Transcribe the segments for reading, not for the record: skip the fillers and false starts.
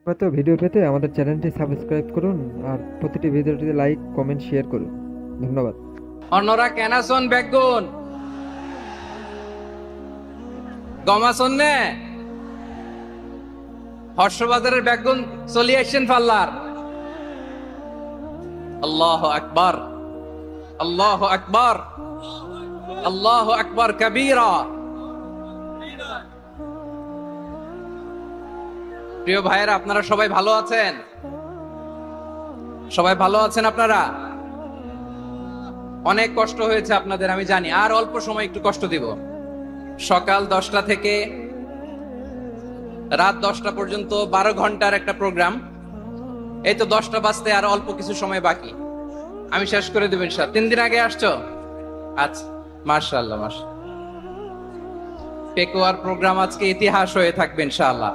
নিয়মিত ভিডিও পেতে আমাদের চ্যানেলটি সাবস্ক্রাইব করুন আর প্রতিটি ভিডিওটিতে লাইক কমেন্ট শেয়ার করুন। ধন্যবাদ। অন্যরা কেনাসন বেগুন গমাসন নে হর্ষবাজারের বেগুন চলি আসছেন পাল্লার। আল্লাহু আকবার, আল্লাহু আকবার, আল্লাহু আকবার কবীরা। প্রিয় ভাইয়েরা, আপনারা সবাই ভালো আছেন? সবাই ভালো আছেন? আপনারা অনেক কষ্ট হয়েছে আপনাদের, আমি জানি। আর অল্প সময় একটু কষ্ট দিব। সকাল 10টা থেকে রাত 10টা পর্যন্ত 12 ঘন্টার একটা প্রোগ্রাম। এই তো 10টা বাজতে আর অল্প কিছু সময় বাকি, আমি শেষ করে দেব ইনশাআল্লাহ। 3 দিন আগে আসছো? আচ্ছা, মাশাআল্লাহ মাশাআল্লাহ। পেকুয়ার প্রোগ্রাম আজকে ইতিহাস হয়ে থাকবে ইনশাআল্লাহ।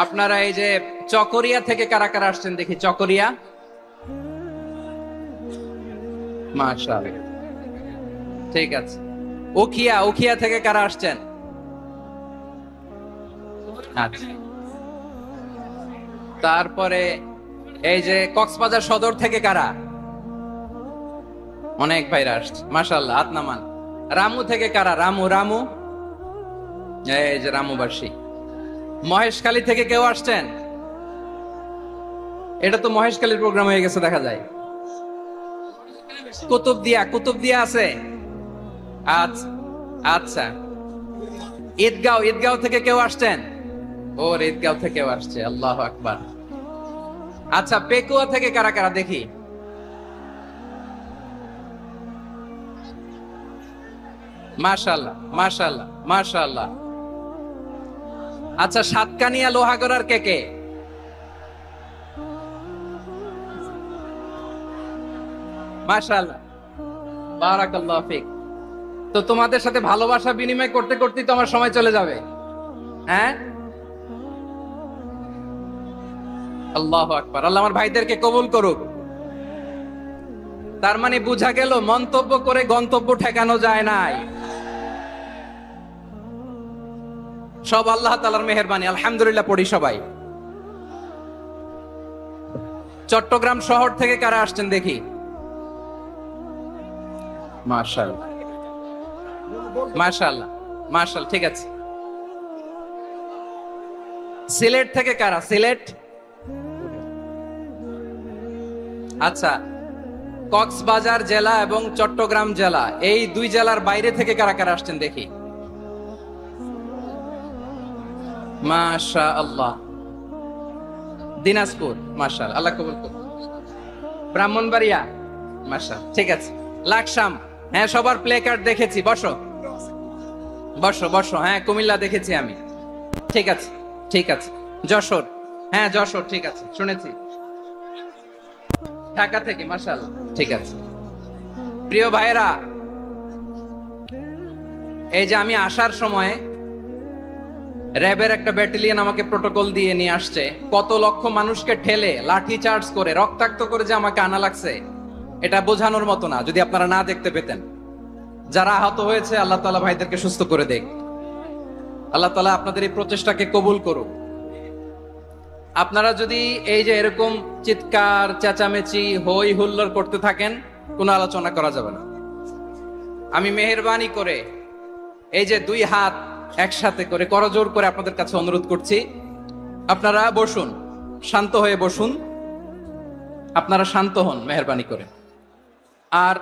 আপনারা এই যে চকরিয়া থেকে কারা কারা আসছেন দেখি? চকরিয়া, মাশাআল্লাহ, ঠিক আছে। উখিয়া থেকে কারা আসছেন? আচ্ছা। তারপরে এই যে কক্সবাজার সদর থেকে কারা? অনেক ভাইরা আসছে, মাশাআল্লাহ, হাত নামান। রামু থেকে কারা? রামু, এই যে রামুবাসী। মহেশখালী থেকে কেউ আসছেন? এটা তো মহেশখালীর প্রোগ্রাম হয়ে গেছে দেখা যায়। কুতুবদিয়া আছে? আচ্ছা আচ্ছা। ঈদগাঁও থেকে কেউ আসছেন? ওর ঈদগাঁও থেকেও আসছে, আল্লাহু আকবার। আচ্ছা, পেকুয়া থেকে কারা কারা দেখি? মাশাআল্লাহ মাশাআল্লাহ মাশাআল্লাহ। আচ্ছা, সাতকানিয়া লোহাগড়ার কে? মাশাআল্লাহ, বারাকাল্লাহু ফিক। তো তোমাদের সাথে ভালোবাসা বিনিময় করতে করতেই তো আমার সময় চলে যাবে। হ্যাঁ, আল্লাহু আকবার। আল্লাহ আমার ভাইদেরকে কবুল করুক। তার মানে বোঝা গেল, মন্তব্য করে গন্তব্য ঠেকানো যায় নাই। সব আল্লাহ তাআলার মেহেরবানি, আলহামদুলিল্লাহ পড়ি সবাই। চট্টগ্রাম শহর থেকে কারা আসছেন দেখি? মাশাআল্লাহ মাশাআল্লাহ মাশাআল্লাহ, ঠিক আছে। সিলেট থেকে কারা? সিলেট, আচ্ছা। কক্সবাজার জেলা এবং চট্টগ্রাম জেলা, এই দুই জেলার বাইরে থেকে কারা কারা আসছেন দেখি? মাশাআল্লাহ। দিনাজপুর, মাশাআল্লাহ, আল্লাহ কবুল করুন। ব্রাহ্মণবাড়িয়া, মাশাআল্লাহ, ঠিক আছে। লাকসাম, হ্যাঁ, সবার প্লে কার্ড দেখেছি। বসো বসো বসো। হ্যাঁ, কুমিল্লা দেখেছি আমি, ঠিক আছে ঠিক আছে। যশোর, হ্যাঁ যশোর, ঠিক আছে, শুনেছি। ঢাকা থেকে, মাশাআল্লাহ, ঠিক আছে। প্রিয় ভাইরা, এই যে আমি আসার সময় র্যাবের একটা ব্যাটালিয়ন আমাকে প্রোটোকল দিয়ে নিয়ে আসছে। কত লক্ষ মানুষকে ঠেলে লাঠি চার্জ করে রক্তাক্ত করে যে আমাকে আনা লাগছে, এটা বোঝানোর মতো না। যদি আপনারা না দেখতে পেতেন। যারা আহত হয়েছে, আল্লাহ তাআলা ভাইদেরকে সুস্থ করে দেখ। আল্লাহ তাআলা আপনাদের এই প্রচেষ্টাকে কবুল করুক। আপনারা যদি এই যে এরকম চিৎকার চেঁচামেচি হই হুল্লোড় করতে থাকেন, কোনো আলোচনা করা যাবে না। আমি মেহেরবানি করে এই যে 2 হাত একসাথে করে করজোর করে আপনাদের কাছে অনুরোধ করছি, আপনারা বসুন, শান্ত হয়ে বসুন। আপনারা শান্ত হন মেহেরবানি করে। আর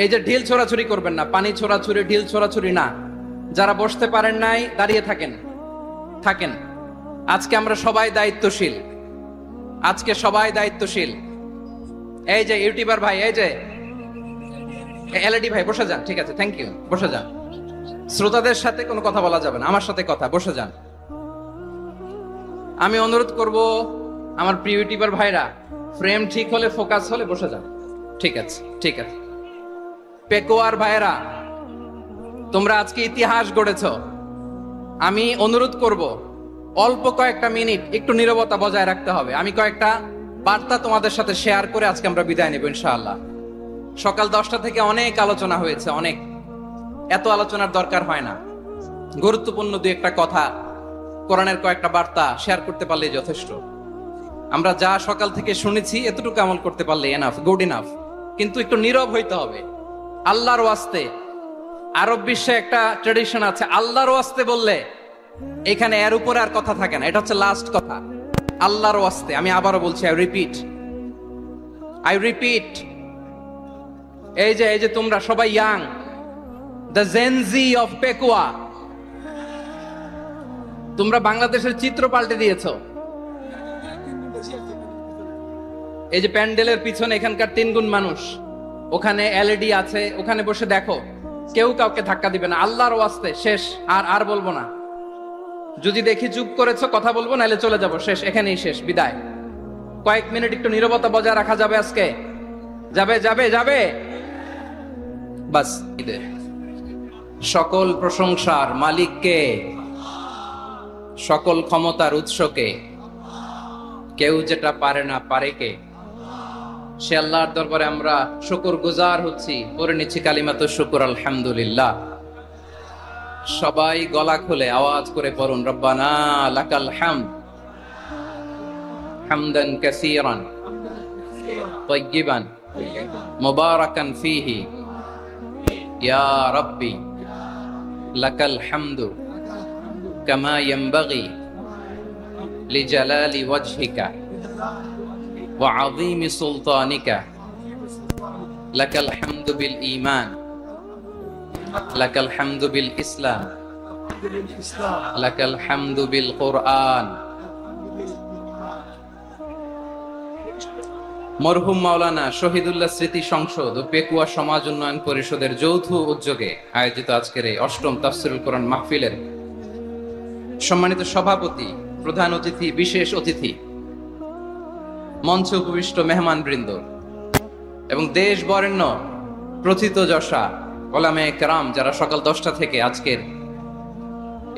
এই যে ঢিল ছোড়াছুরি করবেন না, পানি ছোড়াছুরি, ঢিল ছোড়াছুরি না। যারা বসতে পারেন নাই, দাঁড়িয়ে থাকেন। আজকে আমরা সবাই দায়িত্বশীল, আজকে সবাই দায়িত্বশীল। এই যে ইউটিউবার ভাই, এই যে এলইডি ভাই, বসে যান, ঠিক আছে, থ্যাংক ইউ, বসে যান। শ্রোতাদের সাথে কোনো কথা বলা যাবে না, আমার সাথে কথা, বসে যান। আমি অনুরোধ করব আমার প্রিয় ইউটিউবার ভাইরা, ফ্রেম ঠিক হলে, ফোকাস হলে বসে যান, ঠিক আছে ঠিক আছে। পেকুয়ার ভাইরা, তোমরা আজকে ইতিহাস গড়েছ। আমি অনুরোধ করব অল্প কয়েকটা মিনিট একটু নীরবতা বজায় রাখতে হবে। আমি কয়েকটা বার্তা তোমাদের সাথে শেয়ার করে আজকে আমরা বিদায় নেব ইনশাআল্লাহ। সকাল 10টা থেকে অনেক আলোচনা হয়েছে, অনেক, এত আলোচনার দরকার হয় না। গুরুত্বপূর্ণ 2-1টা কথা কোরআনের কয়েকটা বার্তা শেয়ার করতে পারলেই যথেষ্ট। আমরা যা সকাল থেকে শুনেছি এতটুকু আমল করতে পারলে এনাফ, গুড ইনাফ। কিন্তু একটু নীরব হইতে হবে আল্লাহর ওয়াস্তে। আরব বিশ্বে একটা ট্রেডিশন আছে, আল্লাহর ওয়াস্তে বললে এখানে এর উপরে আর কথা থাকে না, এটা হচ্ছে লাস্ট কথা। আল্লাহর ওয়াস্তে, আমি আবারও বলছি, আই রিপিট, এই যে তোমরা সবাই young, the Gen Z of Pekua, তোমরা বাংলাদেশের চিত্র পাল্টে দিয়েছো। এই যে প্যান্ডেলের পিছনে এখানকার 3 গুণ মানুষ, ওখানে এলইডি আছে, ওখানে বসে দেখো, কেউ কাউকে ধাক্কা দিবে না। আল্লাহর ওয়াস্তে শেষ, আর বলবো না। যদি দেখি চুপ করেছো, কথা বলবো, নাহলে চলে যাবো, শেষ, এখানেই শেষ, বিদায়। কয়েক মিনিট একটু নীরবতা বজায় রাখা যাবে আজকে? যাবে বাস। সকল প্রশংসার মালিককে, সকল ক্ষমতার উৎসকে, কেউ যেটা পারে না পারে কে, সে আল্লাহর দরবারে আমরা শুকরগুজার হচ্ছি। পড়ে নিচ্ছি কালিমাতু শুকর, আলহামদুলিল্লাহ। সবাই গলা খুলে আওয়াজ করে পড়ুন, রব্বানা লাকাল হামদ হামদান কাসীরান তাইয়্যিবান মুবারাকান ফীহি ইয়া রাব্বি লাকাল হামদু কামা ইয়ানবাগি লিজালালি ওয়াজহিকা ওয়া আযীমি সুলতানিকা লাকাল হামদু বিল ঈমান লাকাল হামদু বিল ইসলাম লাকাল হামদু বিল কুরআন। মরহুম মাওলানা শহীদুল্লাহ স্মৃতি সংসদ ও পেকুয়া সমাজ উন্নয়ন পরিষদের যৌথ উদ্যোগে আয়োজিত আজকের এই 8ম তাফসীরুল কোরআন মাহফিলের সম্মানিত সভাপতি, প্রধান অতিথি, বিশেষ অতিথি, মঞ্চে উপবিষ্ট মেহমান বৃন্দ এবং দেশ বরেণ্য প্রথিতযশা ওলামায়ে কেরাম যারা সকাল 10টা থেকে আজকের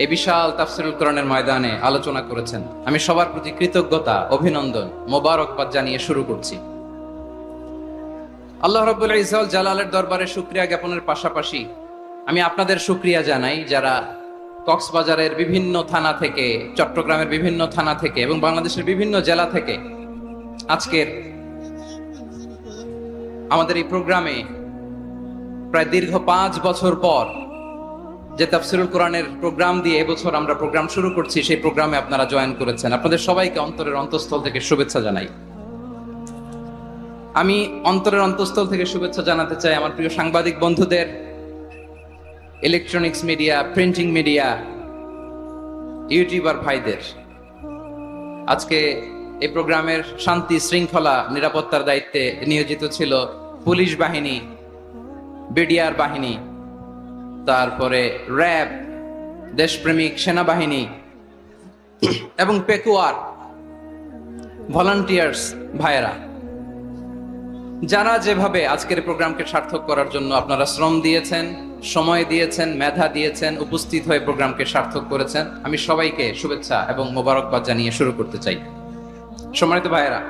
এই বিশাল তাফসীরুল কোরআনের ময়দানে আলোচনা করেছেন, আমি সবার প্রতি কৃতজ্ঞতা, অভিনন্দন, মোবারকবাদ জানিয়ে শুরু করছি। আল্লাহ রাব্বুল ইজ্জত জালালের দরবারে শুকরিয়া জ্ঞাপনের পাশাপাশি আমি আপনাদের শুকরিয়া জানাই যারা কক্সবাজারের বিভিন্ন থানা থেকে, চট্টগ্রামের বিভিন্ন থানা থেকে এবং বাংলাদেশের বিভিন্ন জেলা থেকে আজকের আমাদের এই প্রোগ্রামে প্রায় দীর্ঘ 5 বছর পর যে তাফসীরুল কোরআনের প্রোগ্রাম দিয়ে এবছর আমরা প্রোগ্রাম শুরু করছি, সেই প্রোগ্রামে আপনারা জয়েন করেছেন। আপনাদের সবাইকে অন্তরের অন্তঃস্থল থেকে শুভেচ্ছা জানাই। আমি অন্তরের অন্তঃস্থল থেকে শুভেচ্ছা জানাতে চাই আমার প্রিয় সাংবাদিক বন্ধুদের, electronics media, printing media, YouTuber ভাইদের। আজকে এই প্রোগ্রামের শান্তি শৃঙ্খলা নিরাপত্তার দায়িত্বে নিয়োজিত ছিল পুলিশ বাহিনী, বিডিআর বাহিনী, তারপরে র্যাব, দেশপ্রেমিক সেনাবাহিনী এবং পেকুয়ার ভলান্টিয়ার্স ভাইয়েরা, যারা যেভাবে আজকের প্রোগ্রামকে সার্থক করার জন্য আপনারা শ্রম দিয়েছেন, সময় দিয়েছেন, মেধা দিয়েছেন, উপস্থিত হয়ে প্রোগ্রামকে সার্থক করেছেন, আমি সবাইকে শুভেচ্ছা এবং মোবারকবাদ জানিয়ে শুরু করতে চাই। সম্মানিত ভাইয়েরা,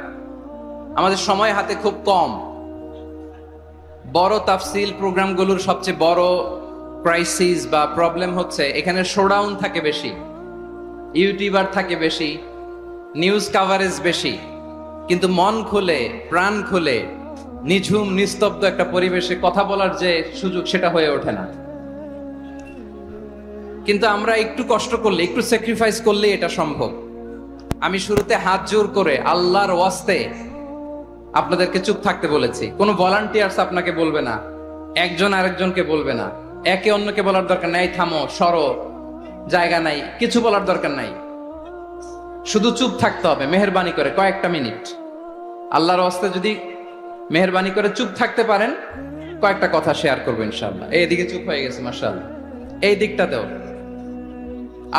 আমাদের সময় হাতে খুব কম। বড় তাফসীল প্রোগ্রামগুলোর সবচেয়ে বড় ক্রাইসিস বা প্রবলেম হচ্ছে এখানে শোডাউন থাকে বেশি, ইউটিউবার থাকে বেশি, নিউজ কাভারেজ বেশি, কিন্তু মন খুলে, প্রাণ খুলে, নিঝুম নিস্তব্ধ একটা পরিবেশে কথা বলার যে সুযোগ, সেটা হয়ে ওঠে না। কিন্তু আমরা একটু কষ্ট করলে, একটু স্যাক্রিফাইস করলে এটা সম্ভব। আমি শুরুতে হাত জোর করে আল্লাহর ওয়াস্তে আপনাদেরকে চুপ থাকতে বলেছি। কোনো ভলান্টিয়ার্স আপনাকে বলবে না, একজন আরেকজনকে বলবে না, একে অন্যকে বলার দরকার নাই, থামো, সরো, জায়গা নাই, কিছু বলার দরকার নাই। শুধু চুপ থাকতে হবে মেহেরবানি করে কয়েকটা মিনিট। আল্লাহর ওয়াস্তে যদি মেহেরবানি করে চুপ থাকতে পারেন, কয়েকটা কথা শেয়ার করবো ইনশাআল্লাহ। এইদিকে চুপ হয়ে গেছে মাশাআল্লাহ, এই দিকটাতেও।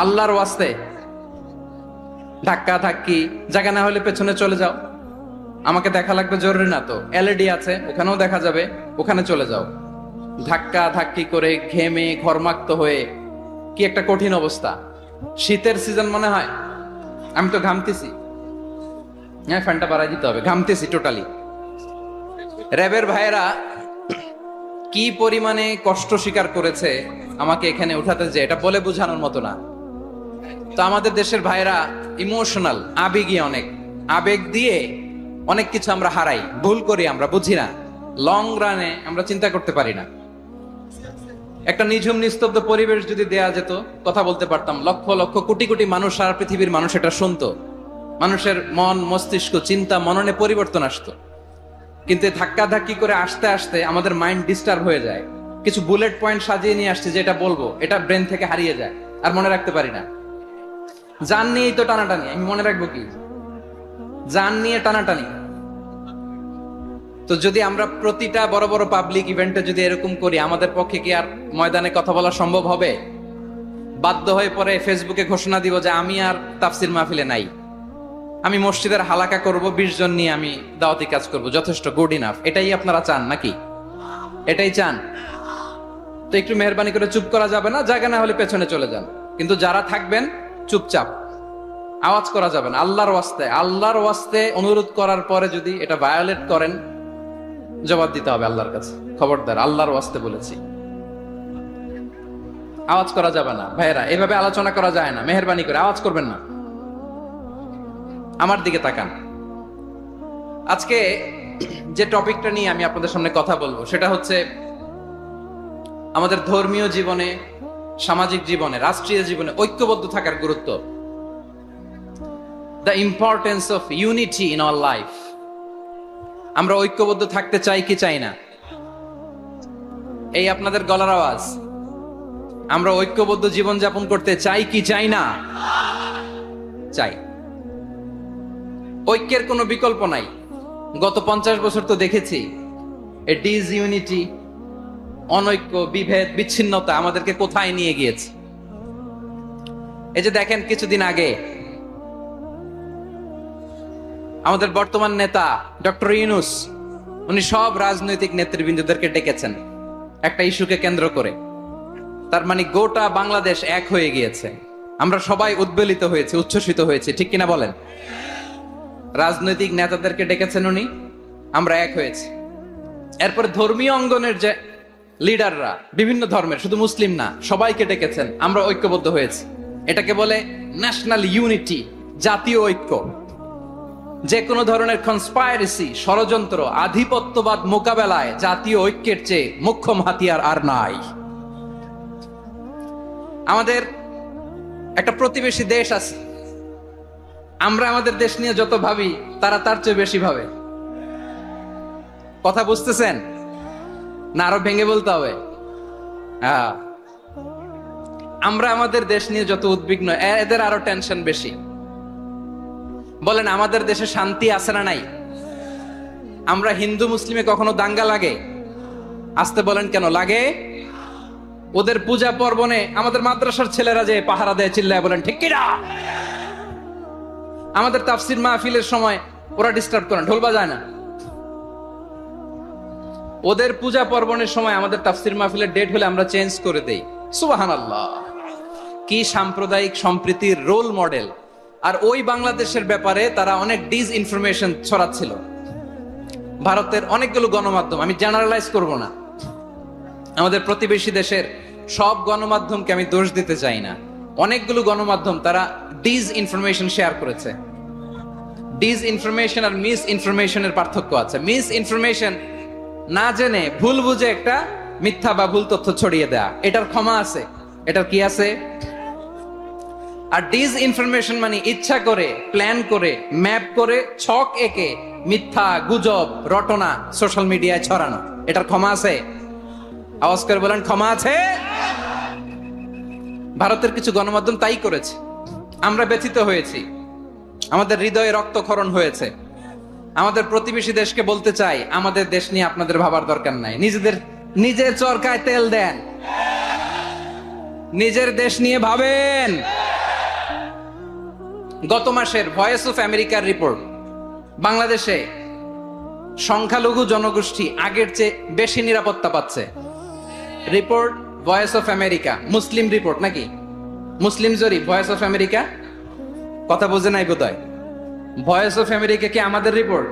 আল্লাহর ওয়াস্তে ধাক্কা ধাক্কি জায়গা না হলে পেছনে চলে যাও। আমাকে দেখা লাগবে জরুরি না তো, এলইডি আছে, ওখানেও দেখা যাবে, ওখানে চলে যাও। ধাক্কা ধাক্কি করে ঘেমে ঘর্মাক্ত হয়ে কি একটা কঠিন অবস্থা। শীতের সিজন মনে হয়, আমি তো ঘামতেছি। হ্যাঁ, ফ্যানটা বাড়াই দিতে হবে, ঘামতেছি টোটালি। র্যাবের ভাইয়েরা কি পরিমাণে কষ্ট স্বীকার করেছে আমাকে এখানে উঠাতে, যে এটা বলে বোঝানোর মতো না। তো আমাদের দেশের ভাইরা ইমোশনাল, আবেগী, অনেক আবেগ দিয়ে অনেক কিছু আমরা হারাই, ভুল করি, আমরা বুঝি না, লং রানে আমরা চিন্তা করতে পারি না। একটা নিঝুম নিস্তব্ধ পরিবেশ যদি দেয়া যেত, কথা বলতে পারতাম, লক্ষ লক্ষ কোটি কোটি মানুষ, সারা পৃথিবীর মানুষ এটা শুনতো, মানুষের মন মস্তিষ্ক চিন্তা মননে পরিবর্তন আসতো। কিন্তু ধাক্কা ধাক্কি করে আসতে আসতে আমাদের মাইন্ড ডিস্টার্ব হয়ে যায়। কিছু বুলেট পয়েন্ট সাজিয়ে নিয়ে আসছে, যেটা বলবো এটা ব্রেন থেকে হারিয়ে যায়, আর মনে রাখতে পারি না। জান নিয়েই তো টানাটানি, আমি মনে রাখবো কি? জান নিয়ে টানাটানি। তো যদি আমরা প্রতিটা বড় বড় পাবলিক ইভেন্টে যদি এরকম করি, আমাদের পক্ষে কি আর ময়দানে কথা বলা সম্ভব হবে? বাধ্য হয়ে পরে ফেসবুকে ঘোষণা দিব যে আমি আর তাফসির মাহফিলে নাই, আমি মসজিদের হালাকা করব, 20 জন নিয়ে আমি দাওয়াতি কাজ করব, যথেষ্ট, গুড ইনাফ। এটাই আপনারা চান নাকি? এটাই চান? তো একটু মেহরবানি করে চুপ করা যাবে না, জায়গা না হলে পেছনে চলে যান, কিন্তু যারা থাকবেন চুপচাপ, আওয়াজ করা যাবে না। আল্লাহর ওয়াস্তে অনুরোধ করার পরে যদি এটা ভায়োলেট করেন, জবাব দিতে হবে আল্লাহর কাছে। খবরদার, আল্লাহর ওয়াস্তে বলেছি, আওয়াজ করা যাবে না। ভাইয়েরা, এভাবে আলোচনা করা যায় না, মেহরবানি করে আওয়াজ করবেন না। আমার দিকে তাকান। আজকে যে টপিকটা নিয়ে আমি আপনাদের সামনে কথা বলবো, সেটা হচ্ছে আমাদের ধর্মীয় জীবনে, সামাজিক জীবনে, রাষ্ট্রীয় জীবনে ঐক্যবদ্ধ থাকার গুরুত্ব। The importance of unity in our life. আমরা ঐক্যবদ্ধ থাকতে চাই কি চাই না? এই আপনাদের গলার আওয়াজ। আমরা ঐক্যবদ্ধ জীবন যাপন করতে চাই কি চাই না? চাই। ঐক্যের কোনো বিকল্প নাই। গত 50 বছর তো দেখেছি এ ডিসইউনিটি, অনৈক্য, বিভেদ, বিচ্ছিন্নতা আমাদেরকে কোথায় নিয়ে গিয়েছে। এই যে দেখেন, কিছুদিন আগে আমাদের বর্তমান নেতা ডক্টর ইউনূস, উনি সব রাজনৈতিক নেতৃবৃন্দদেরকে ডেকেছেন একটা ইস্যুকে কেন্দ্র করে। তার মানে গোটা বাংলাদেশ এক হয়ে গিয়েছে। আমরা সবাই উদ্বেলিত হয়েছে, উচ্ছ্বসিত হয়েছে, ঠিক কিনা বলেন? রাজনৈতিক নেতাদেরকে ডেকেছেন উনি, আমরা এক হয়েছি। এরপরে ধর্মীয় অঙ্গনের যে লিডাররা, বিভিন্ন ধর্মের, শুধু মুসলিম না, সবাইকে ডেকেছেন, আমরা ঐক্যবদ্ধ হয়েছি। এটাকে বলে ন্যাশনাল ইউনিটি, জাতীয় ঐক্য। যে কোনো ধরনের কনস্পাইরেসি, ষড়যন্ত্র, আধিপত্যবাদ মোকাবেলায় জাতীয় ঐক্যের চেয়ে মুখ্য হাতিয়ার আর নাই। আমাদের একটা প্রতিবেশী দেশ আছে, আমরা আমাদের দেশ নিয়ে যত ভাবি, তারা তার চেয়ে বেশি ভাবে। কথা বুঝতেছেন না? আরো ভেঙে বলতে হবে। আমরা আমাদের দেশ নিয়ে যত উদ্বিগ্ন, এদের আরো টেনশন বেশি। বলেন, আমাদের দেশে শান্তি আছে না নাই? আমরা হিন্দু মুসলিমে কখনো দাঙ্গা লাগে? আসতে বলেন, কেন লাগে? ওদের পূজা পার্বণে আমাদের মাদ্রাসার ছেলেরা যে পাহারা দেয়, চিল্লায় বলেন ঠিক কিনা? আমাদের তাফসির মাহফিলের সময় ওরা ডিস্টার্ব করে, ঢোল বাজায় না। ওদের পূজা পার্বণের সময় আমাদের তাফসির মাহফিলের ডেট হলে আমরা চেঞ্জ করে দেই। সুবহানাল্লাহ, কি সাম্প্রদায়িক সম্প্রীতির রোল মডেল। আর ওই বাংলাদেশের ব্যাপারে তারা অনেক ডিসইনফরমেশন ছড়াচ্ছিল। ভারতের অনেকগুলো গণমাধ্যম, আমি জেনারেলাইজ করব না, আমাদের প্রতিবেশী দেশের সব গণমাধ্যমকে আমি দোষ দিতে চাই না, অনেকগুলো গণমাধ্যম তারা ডিসইনফরমেশন শেয়ার করেছে। ডিসইনফরমেশন আর মিস ইনফরমেশনের পার্থক্য আছে। মিস ইনফরমেশন না জেনে ভুল বুঝে একটা মিথ্যা বা ভুল তথ্য ছড়িয়ে দেয়া, এটার ক্ষমা আছে, এটার কি আছে? আর ডিসইনফরমেশন মানে ইচ্ছা করে, প্ল্যান করে, ম্যাপ করে, ছক এঁকে মিথ্যা, গুজব, রটনা সোশ্যাল মিডিয়ায় ছড়ানো, এটার ক্ষমা আছে? আওয়াজ করে বলেন, ক্ষমা আছে? ভারতের কিছু গণমাধ্যম তাই করেছে। আমরা ব্যথিত হয়েছি, আমাদের হৃদয়ে রক্তক্ষরণ হয়েছে। আমাদের প্রতিবেশী দেশকে বলতে চাই, আমাদের দেশ নিয়ে আপনাদের ভাবার দরকার নাই। নিজের চরকায় তেল দেন, নিজের দেশ নিয়ে ভাবেন। গত মাসের ভয়েস অফ আমেরিকার রিপোর্ট, বাংলাদেশে সংখ্যালঘু জনগোষ্ঠী আগের চেয়ে বেশি নিরাপত্তা পাচ্ছে। Report voice of America, Muslim report নাকি? মুসলিম জরিপ, ভয়েস অফ আমেরিকা। কথা বোঝে নাই বোধহয়। ভয়েস অফ আমেরিকা কি আমাদের রিপোর্ট?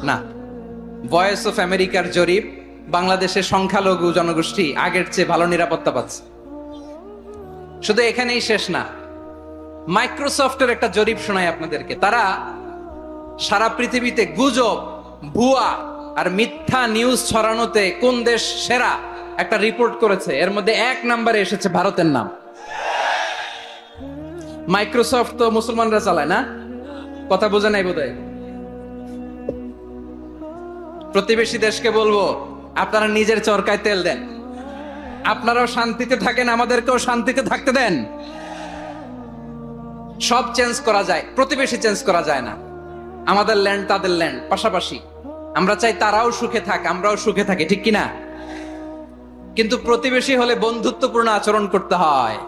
না, ভয়েস অফ আমেরিকার জরিপ, বাংলাদেশের সংখ্যালঘু জনগোষ্ঠী আগের চেয়ে ভালো নিরাপত্তা পাচ্ছে। শুধু এখানেই শেষ না, মাইক্রোসফটের একটা জরিপ শোনাই আপনাদেরকে। তারা সারা পৃথিবীতে গুজব, ভুয়া আর মিথ্যা নিউজ ছড়ানোতে কোন দেশ সেরা একটা রিপোর্ট করেছে। এর মধ্যে 1 নম্বরে এসেছে ভারতের নাম। মাইক্রোসফট তো মুসলমানরা চালায় না, কথা বোঝা নাই বোধহয়। প্রতিবেশী দেশকে বলবো, আপনারা নিজের চরকায় তেল দেন, আপনারাও শান্তিতে থাকেন, আমাদেরকেও শান্তিতে থাকতে দেন। সব চেঞ্জ করা যায়, প্রতিবেশী চেঞ্জ করা যায় না। আমাদের ল্যান্ড তাদের ল্যান্ড পাশাপাশি, আমরা চাই তারাও সুখে থাক, আমরাও সুখে থাকি, ঠিক কিনা? কিন্তু প্রতিবেশী হলে বন্ধুত্বপূর্ণ আচরণ করতে হয়।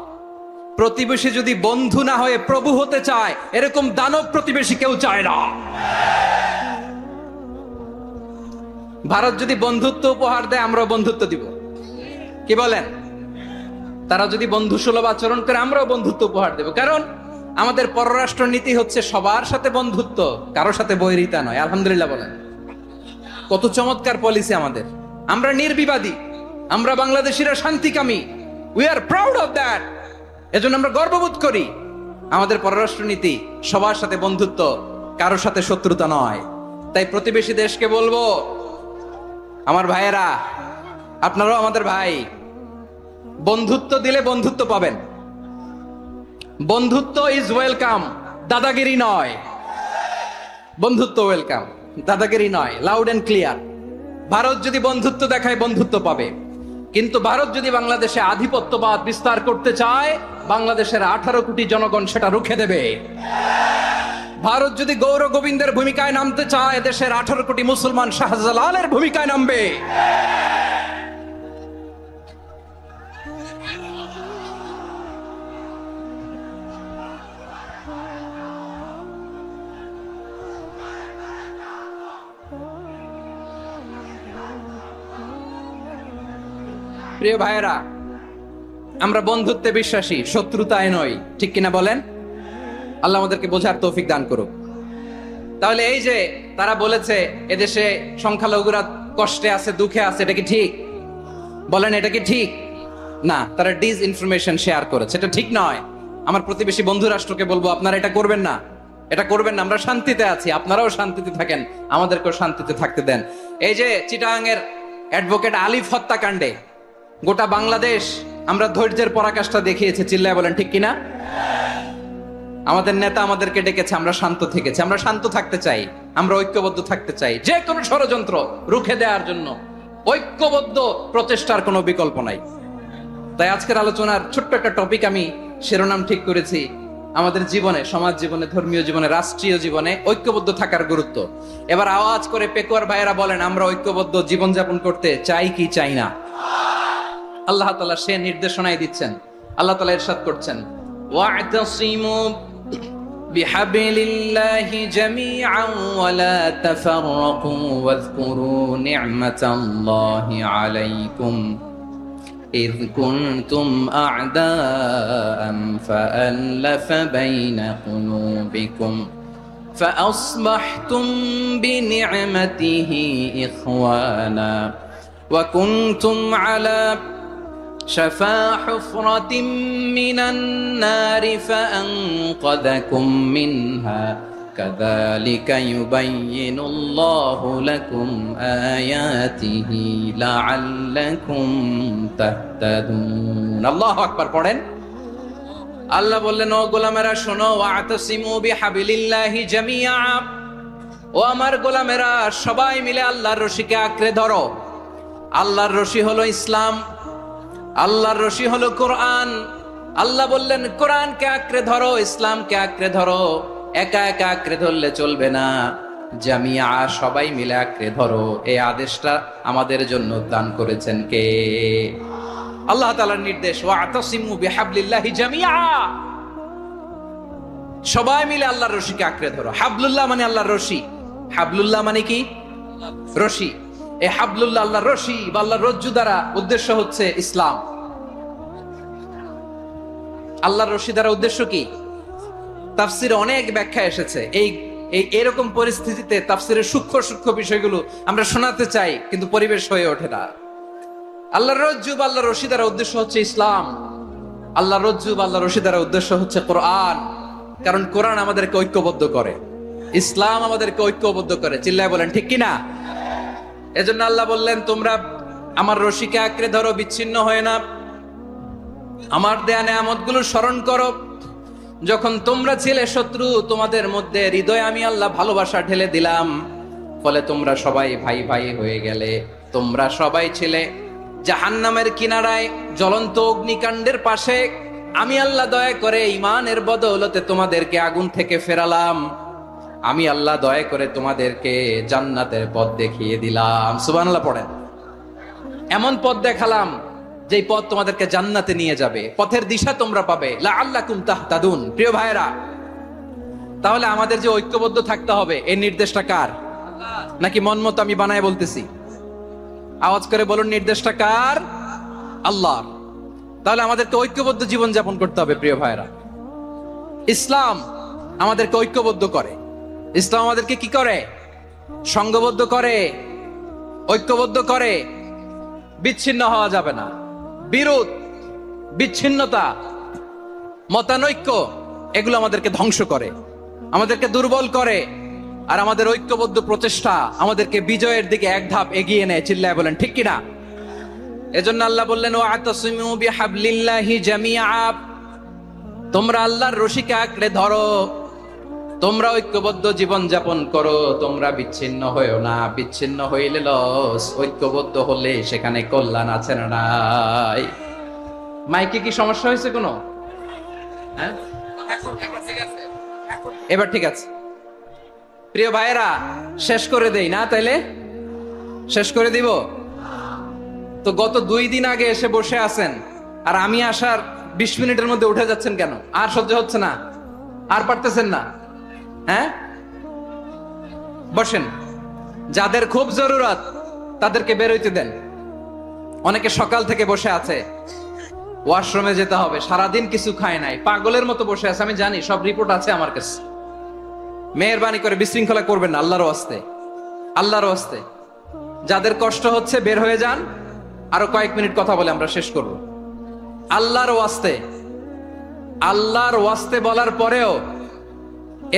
প্রতিবেশী যদি বন্ধু না হয়ে প্রভু হতে চায়, এরকম দানব প্রতিবেশী কেউ চায় না। ভারত যদি বন্ধুত্ব উপহার দেয়, আমরাও বন্ধুত্ব দিব, কি বলেন? তারা যদি বন্ধু সুলভ আচরণ করে, আমরাও বন্ধুত্ব উপহার দেব। কারণ আমাদের পররাষ্ট্র নীতি হচ্ছে সবার সাথে বন্ধুত্ব, কারো সাথে বৈরিতা নয়। আলহামদুলিল্লাহ বলেন, কত চমৎকার পলিসি আমাদের। আমরা নির্বিবাদী, আমরা বাংলাদেশিরা শান্তিকামী, we are proud of that. এজন্য আমরা গর্ববোধ করি। আমাদের পররাষ্ট্র নীতি সবার সাথে বন্ধুত্ব, কারোর সাথে শত্রুতা নয়। তাই প্রতিবেশী দেশকে বলবো, আমার ভাইয়েরা, আপনারাও আমাদের ভাই, বন্ধুত্ব দিলে বন্ধুত্ব পাবেন। বন্ধুত্ব ইজ ওয়েলকাম, দাদাগিরি নয়। বন্ধুত্ব ওয়েলকাম, দাদাগিরি নয়, লাউড এন্ড ক্লিয়ার। ভারত যদি বন্ধুত্ব দেখায়, বন্ধুত্ব পাবে। কিন্তু ভারত যদি বাংলাদেশে আধিপত্যবাদ বিস্তার করতে চায়, বাংলাদেশের 18 কোটি জনগণ সেটা রুখে দেবে। ভারত যদি গৌর গোবিন্দের ভূমিকায় নামতে চায়, দেশের 18 কোটি মুসলমান শাহজালালের ভূমিকায় নামবে। প্রিয় ভাইয়েরা, আমরা বন্ধুত্বে বিশ্বাসী, শত্রুতায় নই, ঠিক কিনা বলেন? আল্লাহ আমাদেরকে বোঝার তৌফিক দান করুক। তাহলে এই যে তারা বলেছে এদেশে সংখ্যালঘুরা কষ্টে আছে, দুঃখে আছে, এটা কি ঠিক? বলেন, এটা কি ঠিক? না, তারা ডিস ইনফরমেশন শেয়ার করেছে, এটা ঠিক নয়। আমার প্রতিবেশী বন্ধু রাষ্ট্রকে বলবো, আপনারা এটা করবেন না, এটা করবেন না। আমরা শান্তিতে আছি, আপনারাও শান্তিতে থাকেন, আমাদেরকেও শান্তিতে থাকতে দেন। এই যে চিটাগাং এর অ্যাডভোকেট আলিফ হত্যাকাণ্ডে গোটা বাংলাদেশ আমরা ধৈর্যের পরাকাষ্ঠা দেখিয়েছে, চিল্লায় বলেন ঠিক কিনা? আমাদের নেতা আমাদেরকে ডেকেছে, আমরা শান্ত থেকেছি। আমরা শান্ত থাকতে চাই, আমরা ঐক্যবদ্ধ থাকতে চাই। যে কোনো ষড়যন্ত্র রুখে দেওয়ার জন্য ঐক্যবদ্ধ প্রচেষ্টার কোনো বিকল্প নাই। তাই আজকের আলোচনার ছোট্ট একটা টপিক আমি শিরোনাম ঠিক করেছি, আমাদের জীবনে, সমাজ জীবনে, ধর্মীয় জীবনে, রাষ্ট্রীয় জীবনে ঐক্যবদ্ধ থাকার গুরুত্ব। এবার আওয়াজ করে পেকুয়ার ভাইয়েরা বলেন, আমরা ঐক্যবদ্ধ জীবনযাপন করতে চাই কি চাই না? আল্লাহ তাআলা সে নির্দেশনাই দিচ্ছেন। আল্লাহ তাআলা ইরশাদ করছেন, ওয়া'তাসিমু বিহাবলিল্লাহি জামিআন ওয়া লা তাফাররাকু ওয়াযকুরু নি'মাতাল্লাহি আলাইকুম إذ كنتم أعداء فألف بين قلوبكم فأصبحتم بنعمته إخوانا وكنتم على شفا حفرة من النار فأنقذكم منها كذلك يبين الله لكم آياته لعلكم تهتدون الله أكبر পড়েন। আল্লাহ বললেন, ও গোলামেরা শোনো, ওয়া'তাসিমু বিহাবলিল্লাহি জামিআ, ও আমার গোলামেরা সবাই মিলে আল্লাহর রশিকে আঁকড়ে ধরো। আল্লাহর রশি হলো ইসলাম, আল্লাহর রশি হলো কোরআন। আল্লাহ বললেন, কোরআনকে আঁকড়ে ধরো, ইসলামকে আঁকড়ে ধরো। একা একা আঁকড়ে ধরলে চলবে না, জামিয়া, সবাই মিলে আঁকড়ে ধরো। এই আদেশটা আমাদের জন্য দান করেছেন কে? আল্লাহ তাআলার নির্দেশ, ওয়া'তাসিমু বিহাবলিল্লাহি জামিআ, সবাই মিলে আল্লাহর রশিকে আঁকড়ে ধরো। হাবলুল্লাহ মানে আল্লাহর রশি। হাবলুল্লাহ মানে কি? রশি। এই হাবলুল্লাহ, আল্লাহর রশি বা আল্লাহর রজ্জু দ্বারা উদ্দেশ্য হচ্ছে ইসলাম। আল্লাহর রশি দ্বারা উদ্দেশ্য কি? তাফসিরে অনেক ব্যাখ্যা এসেছে। এরকম পরিস্থিতিতে তাফসিরের সূক্ষ্ম সূক্ষ্ম বিষয়গুলো আমরা শোনাতে চাই, কিন্তু পরিবেশ হয়ে ওঠে না। আল্লাহর রজ্জু বা আল্লাহর রশি দ্বারা উদ্দেশ্য হচ্ছে ইসলাম। আল্লাহর রজ্জু বা আল্লাহর রশি দ্বারা উদ্দেশ্য হচ্ছে কোরআন। কারণ কোরআন আমাদেরকে ঐক্যবদ্ধ করে, ইসলাম আমাদেরকে ঐক্যবদ্ধ করে। চিল্লায় বলেন ঠিক কিনা? এজন্য আল্লাহ বললেন, তোমরা আমার রশিকে আঁকড়ে ধরো, বিচ্ছিন্ন হয় না, আমার দেয়া নেয়ামতগুলো স্মরণ করো। যখন তোমরা ছিলে শত্রু, তোমাদের মধ্যে হৃদয়ে আমি আল্লাহ ভালোবাসা ঢেলে দিলাম, ফলে তোমরা সবাই ভাই ভাই হয়ে গেলে। তোমরা সবাই ছিলে জাহান্নামের কিনারায়, জ্বলন্ত অগ্নিকাণ্ডের পাশে। আমি আল্লাহ দয়া করে ঈমানের বদৌলতে তোমাদেরকে আগুন থেকে ফেরালাম। আমি আল্লাহ দয়া করে তোমাদেরকে জান্নাতের পথ দেখিয়ে দিলাম। সুবহানাল্লাহ পড়েন। এমন পথ দেখালাম যে পথ তোমাদেরকে জান্নাতে নিয়ে যাবে, পথের দিশা তোমরা পাবে। লাআল্লাকুম তাহতাদুন। প্রিয় ভাইরা, তাহলে আমাদের যে ঐক্যবদ্ধ থাকতে হবে, এই নির্দেশটা কার? নাকি মন মতো আমি বানায় বলতেছি? আওয়াজ করে বলুন, নির্দেশটা কার? আল্লাহ। তাহলে আমাদেরকে ঐক্যবদ্ধ জীবন যাপন করতে হবে। প্রিয় ভাইরা, ইসলাম আমাদেরকে ঐক্যবদ্ধ করে। ইসলাম আমাদেরকে কি করে? সংঘবদ্ধ করে, ঐক্যবদ্ধ করে। বিচ্ছিন্ন হওয়া যাবে না। বিরোধ, বিচ্ছিন্নতা, মতানৈক্য, এগুলো আমাদেরকে ধ্বংস করে, আমাদেরকে দুর্বল করে। আর আমাদের ঐক্যবদ্ধ প্রচেষ্টা আমাদেরকে বিজয়ের দিকে এক ধাপ এগিয়ে নেয়। চিল্লায় বলেন ঠিক কিনা? এজন্য আল্লাহ বললেন, ওয়াতাসিমু বিহাবলিল্লাহি জামিআ। তোমরা আল্লাহর রশিকে আঁকড়ে ধরো, তোমরা ঐক্যবদ্ধ জীবন যাপন করো, তোমরা বিচ্ছিন্ন হইও না। বিচ্ছিন্ন হইলে লস, ঐক্যবদ্ধ হলে সেখানে কল্যাণ আছে না নাই? মাইকে কি সমস্যা হয়েছে কোনো? হ্যাঁ, এবার ঠিক আছে। প্রিয় ভাইয়েরা, শেষ করে দেই না? তাইলে শেষ করে দিব তো। গত 2 দিন আগে এসে বসে আছেন, আর আমি আসার 20 মিনিটের মধ্যে উঠে যাচ্ছেন কেন? আর সহ্য হচ্ছে না? আর পারতেছেন না? হ্যাঁ, বসেন। যাদের খুব জরুরত তাদেরকে বের হইতে দেন। অনেকে সকাল থেকে বসে আছে, ওয়াশরুমে যেতে হবে, সারাদিন কিছু খায় নাই, পাগলের মতো বসে আছে। আমি জানি, সব রিপোর্ট আছে আমার কাছে। মেহেরবানি করে বিশৃঙ্খলা করবেন না, আল্লাহর ওয়াস্তে, আল্লাহর ওয়াস্তে। যাদের কষ্ট হচ্ছে বের হয়ে যান। আরো কয়েক মিনিট কথা বলে আমরা শেষ করব। আল্লাহর ওয়াস্তে, আল্লাহর ওয়াস্তে বলার পরেও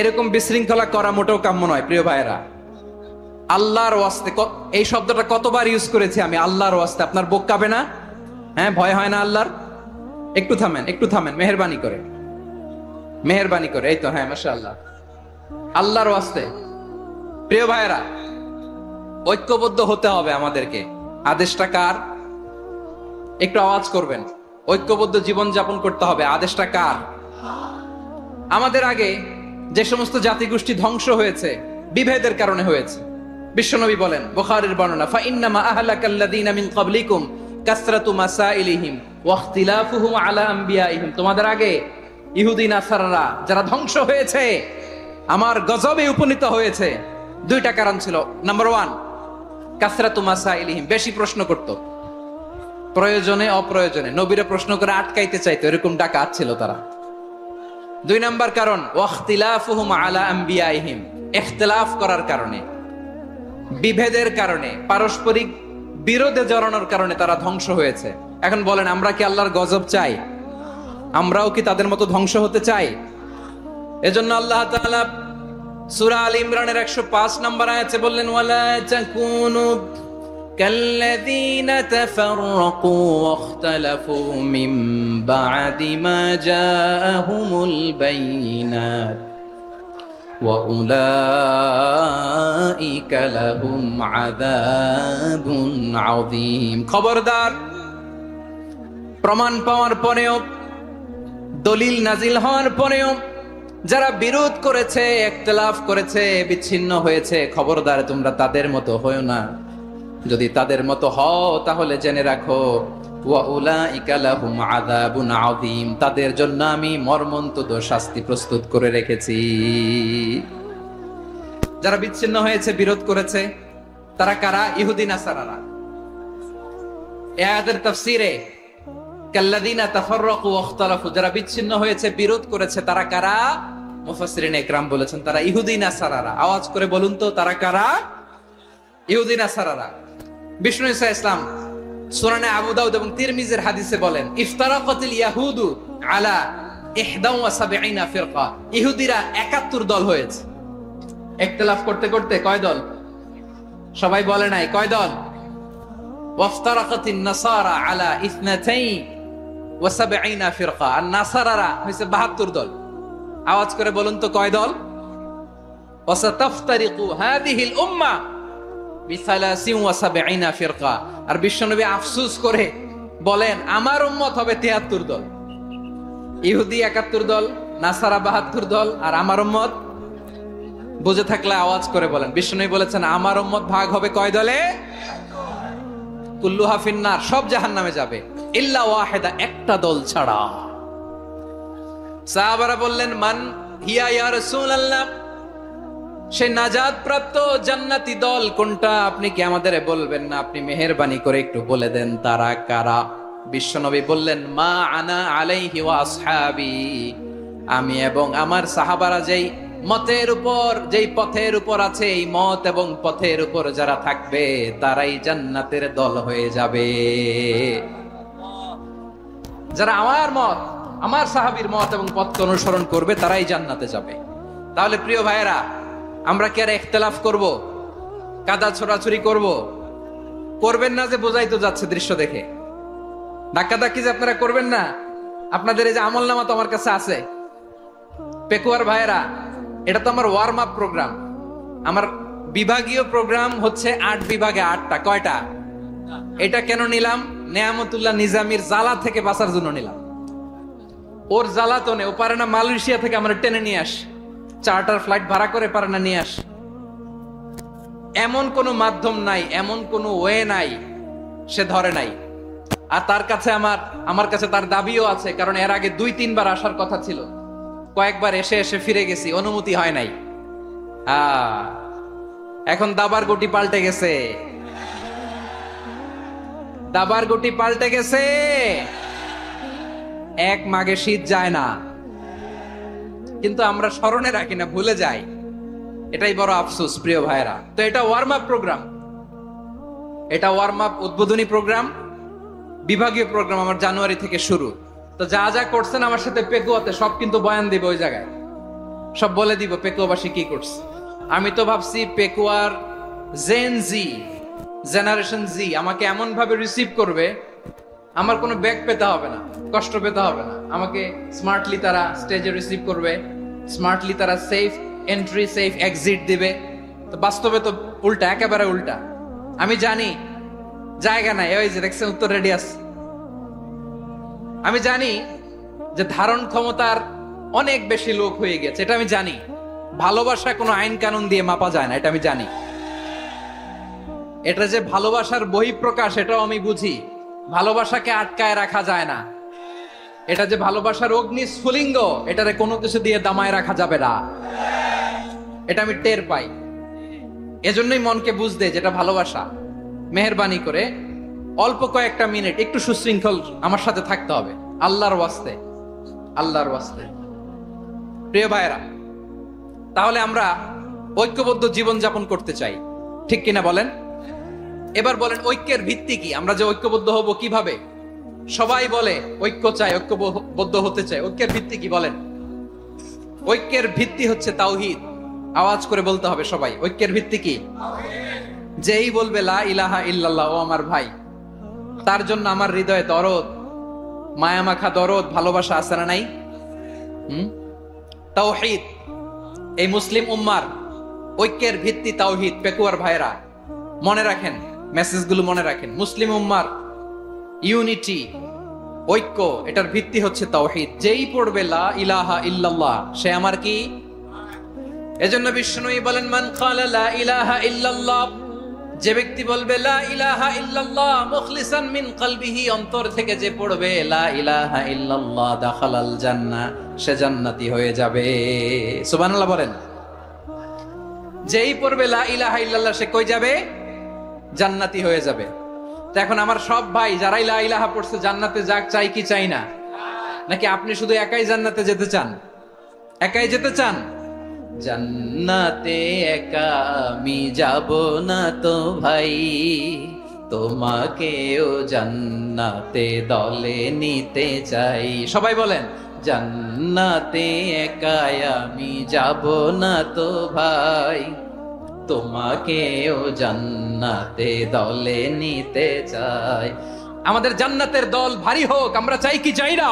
এরকম বিশৃঙ্খলা করা মোটেও কাম্য নয়। প্রিয় ভাইয়েরা, আল্লাহর ওয়াস্তে, এই শব্দটা কতবার ইউজ করেছি আমি? আল্লাহর ওয়াস্তে। আপনার বুক কাঁপে না? হ্যাঁ, ভয় হয় না আল্লাহর? একটু থামেন, একটু থামেন, মেহেরবানি করে, মেহেরবানি করে। এই তো, হ্যাঁ, মাশাআল্লাহ। আল্লাহর ওয়াস্তে। প্রিয় ভাইয়েরা, ঐক্যবদ্ধ হতে হবে আমাদেরকে। আদেশটা কার? একটু আওয়াজ করবেন। ঐক্যবদ্ধ জীবন যাপন করতে হবে। আদেশটা কার? আমাদের আগে যে সমস্ত জাতিগোষ্ঠী ধ্বংস হয়েছে, বিভেদের কারণে হয়েছে। বিশ্বনবী বলেন, বুখারীর বর্ণনা, ফাইন্নামা আহলাকাল্লাযীনা মিন ক্বাবলিকুম কাসরাতু মাসাইলিহিম ওয়া ইখতিলাফুহুম আলা আম্বিয়াইহিম। তোমাদের আগে ইহুদি নাসারারা যারা ধ্বংস হয়েছে, আমার গজবে উপনীত হয়েছে, 2টা কারণ ছিল। নাম্বার 1, কাসরাতু মাসাইলিহিম, বেশি প্রশ্ন করত, প্রয়োজনে অপ্রয়োজনে নবীরে প্রশ্ন করে আটকাইতে চাইতো, এরকম ডাকাত ছিল তারা। 2 নাম্বার কারণ, ওয়াখতিলাফুহুম আলা আম্বিয়াইহিম, ইখতিলাফ করার কারণে, বিভেদের কারণে, পারস্পরিক বিরোধে জড়ানোর কারণে তারা ধ্বংস হয়েছে। এখন বলেন, আমরা কি আল্লাহর গজব চাই? আমরাও কি তাদের মতো ধ্বংস হতে চাই? এজন্য আল্লাহ তাআলা সূরা আল ইমরানের 105 নম্বর আয়াতে বললেন, ওয়ালা তাকুনু কাল্লাযীনা তাফাররাকু ওয়াখতালাফু মিন বা'দি মা জাআহুমুল বাইয়িনাত ওয়া উলাইকা লাহুম আযাবুন আযীম। খবরদার, প্রমাণ পাওয়ার পরেও, দলিল নাজিল হওয়ার পরেও যারা বিরোধ করেছে, ইখতিলাফ করেছে, বিচ্ছিন্ন হয়েছে, খবরদার তোমরা তাদের মতো হয়ো না। যদি তাদের মতো হও তাহলে জেনে রাখো, ওয়া উলাইকা লাহুম আযাবুন আযীম, তাদের জন্য আমি মর্মন্তুদ শাস্তি প্রস্তুত করে রেখেছি। যারা বিচ্ছিন্ন হয়েছে, বিরোধ করেছে, তারা কারা? ইহুদি নাসারারা। এই আয়াতের তাফসীরে কাল্লাযীনা তাফাররাকু ওয়াখতালাফু, যারা বিচ্ছিন্ন হয়েছে, বিরোধ করেছে, তারা কারা? মুফাসসিরিন ইকরাম বলেছেন তারা ইহুদি নাসারারা। আওয়াজ করে বলুন তো, তারা কারা? ইহুদি নাসারারা। বিষ্ণু ঈসা ইসলাম সুনানে আবু দাউদ এবং তিরমিজির হাদিসে বলেন, ইফতারাকাতিল ইয়াহুদু আলা 71 ফিরকা, ইহুদিরা 71 দল হয়েছে। ইখতিলাফ করতে করতে কয় দল? সবাই বলে নাই কয় দল? ওয়াফতারাকাতিন নাসারা আলা 72 ফিরকা, আর নাসারারা হইছে 72 দল। আওয়াজ করে বলুন তো কয় দল? ওয়াসাতাফতারিকু হাদিহিল উম্মাহ বি73 ফিরকা। আর বিশ্বনবী আফসোস করে বলেন আমার উম্মত হবে 73 দল। ইহুদি 71 দল, নাসারা 72 দল, আর আমার উম্মত বুঝে থাকলে আওয়াজ করে বলেন। বিশ্বনবী বলেছেন আমার উম্মত ভাগ হবে কয় দলে? কুল্লুহা ফিন্নার, সব জাহান্নামে যাবে, ইল্লা ওয়াহিদা, একটা দল ছাড়া। সাহাবারা বললেন মান হিয়া ইয়া রাসূলুল্লাহ, সেই নাজাত প্রাপ্ত জান্নাতি দল কোনটা? আপনি কি আমাদের বলবেন না? আপনি মেহেরবানি করে একটু বলে দেন তারা কারা। বিশ্বনবী বললেন মা আনা আলাইহি ওয়া আসহাবি, আমি এবং আমার সাহাবারা যেই মতের উপর, যেই পথের উপর আছে, এই মত এবং পথের উপর যারা থাকবে তারাই জান্নাতের দল হয়ে যাবে। যারা আমার মত, আমার সাহাবীর মত এবং পথকে অনুসরণ করবে তারাই জান্নাতে যাবে। তাহলে প্রিয় ভাইয়েরা, আমরা কি আর ইখতিলাফ করব, কাদা ছোড়াছুরি করব? করবেন না যে বোঝাই তো যাচ্ছে দৃশ্য দেখে। ধাক্কাধাক্কি যে আপনারা করবেন না। আপনাদের এই যে আমলনামা তো আমার কাছে আছে। পেকুয়ার ভাইয়েরা, এটা তো আমার ওয়ার্ম আপ প্রোগ্রাম। আমার বিভাগীয় প্রোগ্রাম হচ্ছে 8 বিভাগে 8টা। কয়টা? এটা কেন নিলাম? নেয়ামতুল্লাহ নিজামীর জ্বালা থেকে বাঁচার জন্য নিলাম। ওর জ্বালাতনে ও পারে না মালয়েশিয়া থেকে আমরা টেনে নিয়ে আস, চার্টার ফ্লাইট ভাড়া করে পারে না নিয়ে আস। এমন কোন মাধ্যম নাই, এমন কোন ওয়ে নাই সে ধরে নাই। আর তার কাছে আমার কাছে তার দাবিও আছে, কারণ এর আগে 2-3 বার আসার কথা ছিল। কয়েকবার এসে এসে ফিরে গেছি, অনুমতি হয় নাই। এখন দাবার গুটি পাল্টে গেছে, দাবার গুটি পাল্টে গেছে। এক মাঘে শীত যায় না, কিন্তু আমরা স্মরণে রাখি না, ভুলে যাই। এটাই বড় আফসোস প্রিয় ভাইরা। তো এটা ওয়ার্ম আপ প্রোগ্রাম, এটা ওয়ার্ম আপ উদ্বোধনী প্রোগ্রাম, বিভাগীয় প্রোগ্রাম আমার জানুয়ারি থেকে শুরু। তো যা যা করছেন আমার সাথে পেকুয়াতে সব কিন্তু বয়ান দিব, ওই জায়গায় সব বলে দিব পেকুয়াবাসী কি করছে। আমি তো ভাবছি পেকুয়ার জেনারেশন জি আমাকে এমন ভাবে রিসিভ করবে, আমার কোনো ব্যাক পেতে হবে না, কষ্ট পেতে হবে না। আমাকে স্মার্টলি তারা স্টেজে রিসিভ করবে, স্মার্টলি তারা সেফ এন্ট্রি সেফ এক্সিট দিবে। তো বাস্তবে তো উল্টা, একেবারে উল্টা। আমি জানি জায়গা নাই, ওই যে দেখছেন উত্তর রেডি আছে। আমি জানি যে ধারণ ক্ষমতার অনেক বেশি লোক হয়ে গেছে, এটা আমি জানি। ভালোবাসা কোনো আইন কানুন দিয়ে মাপা যায় না, এটা আমি জানি। এটা যে ভালোবাসার বহিঃপ্রকাশ এটাও আমি বুঝি। ভালোবাসাকে আটকায় রাখা যায় না। এটা যে ভালোবাসার অগ্নি স্ফুলিঙ্গ, এটারে কোনো কিছু দিয়ে দামায় রাখা যাবে না, এটা আমি টের পাই। এজন্যই মনকে বুঝতে যেটা ভালোবাসা। মেহেরবানি করে অল্প কয়েকটা মিনিট একটু সুশৃঙ্খল আমার সাথে থাকতে হবে, আল্লাহর ওয়াস্তে, আল্লাহর ওয়াস্তে। প্রিয় ভাইরা, তাহলে আমরা ঐক্যবদ্ধ জীবন যাপন করতে চাই, ঠিক কিনা বলেন? এবার বলেন ঐক্যের ভিত্তি কি? আমরা যে ঐক্যবদ্ধ হব কিভাবে? সবাই বলে ঐক্য চাই, ঐক্যবদ্ধ হতে চাই। ঐক্যের ভিত্তি কি বলেন? ঐক্যের ভিত্তি হচ্ছে তাওহীদ। আওয়াজ করে বলতে হবে সবাই, ঐক্যের ভিত্তি কি? যেই বলবে লা ইলাহা ইল্লাল্লাহ, ও আমার ভাই, তার জন্য আমার হৃদয়ে দরদ, মায়ামাখা দরদ, ভালোবাসা আছে না নাই? তাওহীদ। এই মুসলিম উম্মার ঐক্যের ভিত্তি তাওহীদ। পেকুয়ার ভাইরা মনে রাখেন, মেসেজগুলো মনে রাখেন। মুসলিম উম্মার ইউনিটি, ঐক্য, এটার ভিত্তি হচ্ছে তাওহীদ। যেই পড়বে লা ইলাহা ইল্লাল্লাহ সে আমার কি? এজন্য বিষ্ণুই বলেন মান ক্বালা লা ইলাহা ইল্লাল্লাহ, যে ব্যক্তি বলবে লা ইলাহা ইল্লাল্লাহ মুখলিসান মিন কলবিহি, অন্তর থেকে যে পড়বে লা ইলাহা ইল্লাল্লাহ, দাখালাল জান্নাহ, সে জান্নাতি হয়ে যাবে। সুবহানাল্লাহ বলেন। যেই পড়বে লা ইলাহা ইল্লাল্লাহ সে কই যাবে? জান্নাতি হয়ে যাবে। তো এখন আমার সব ভাই যারাই লা ইলাহা পড়ছে জান্নাতে যাক, চাই কি চাই না? নাকি আপনি শুধু একাই জান্নাতে যেতে চান? একাই যেতে চান? জান্নাতে একা আমি যাব না তো ভাই, তোমাকেও জান্নাতে দলে নিতে চাই। সবাই বলেন জান্নাত জান্নাতে একাই আমি যাব না তো ভাই, তোমাকেও জান্নাতে দলে নিতে চাই। আমাদের জান্নাতের দল ভারী হোক, আমরা চাই কি চাই না?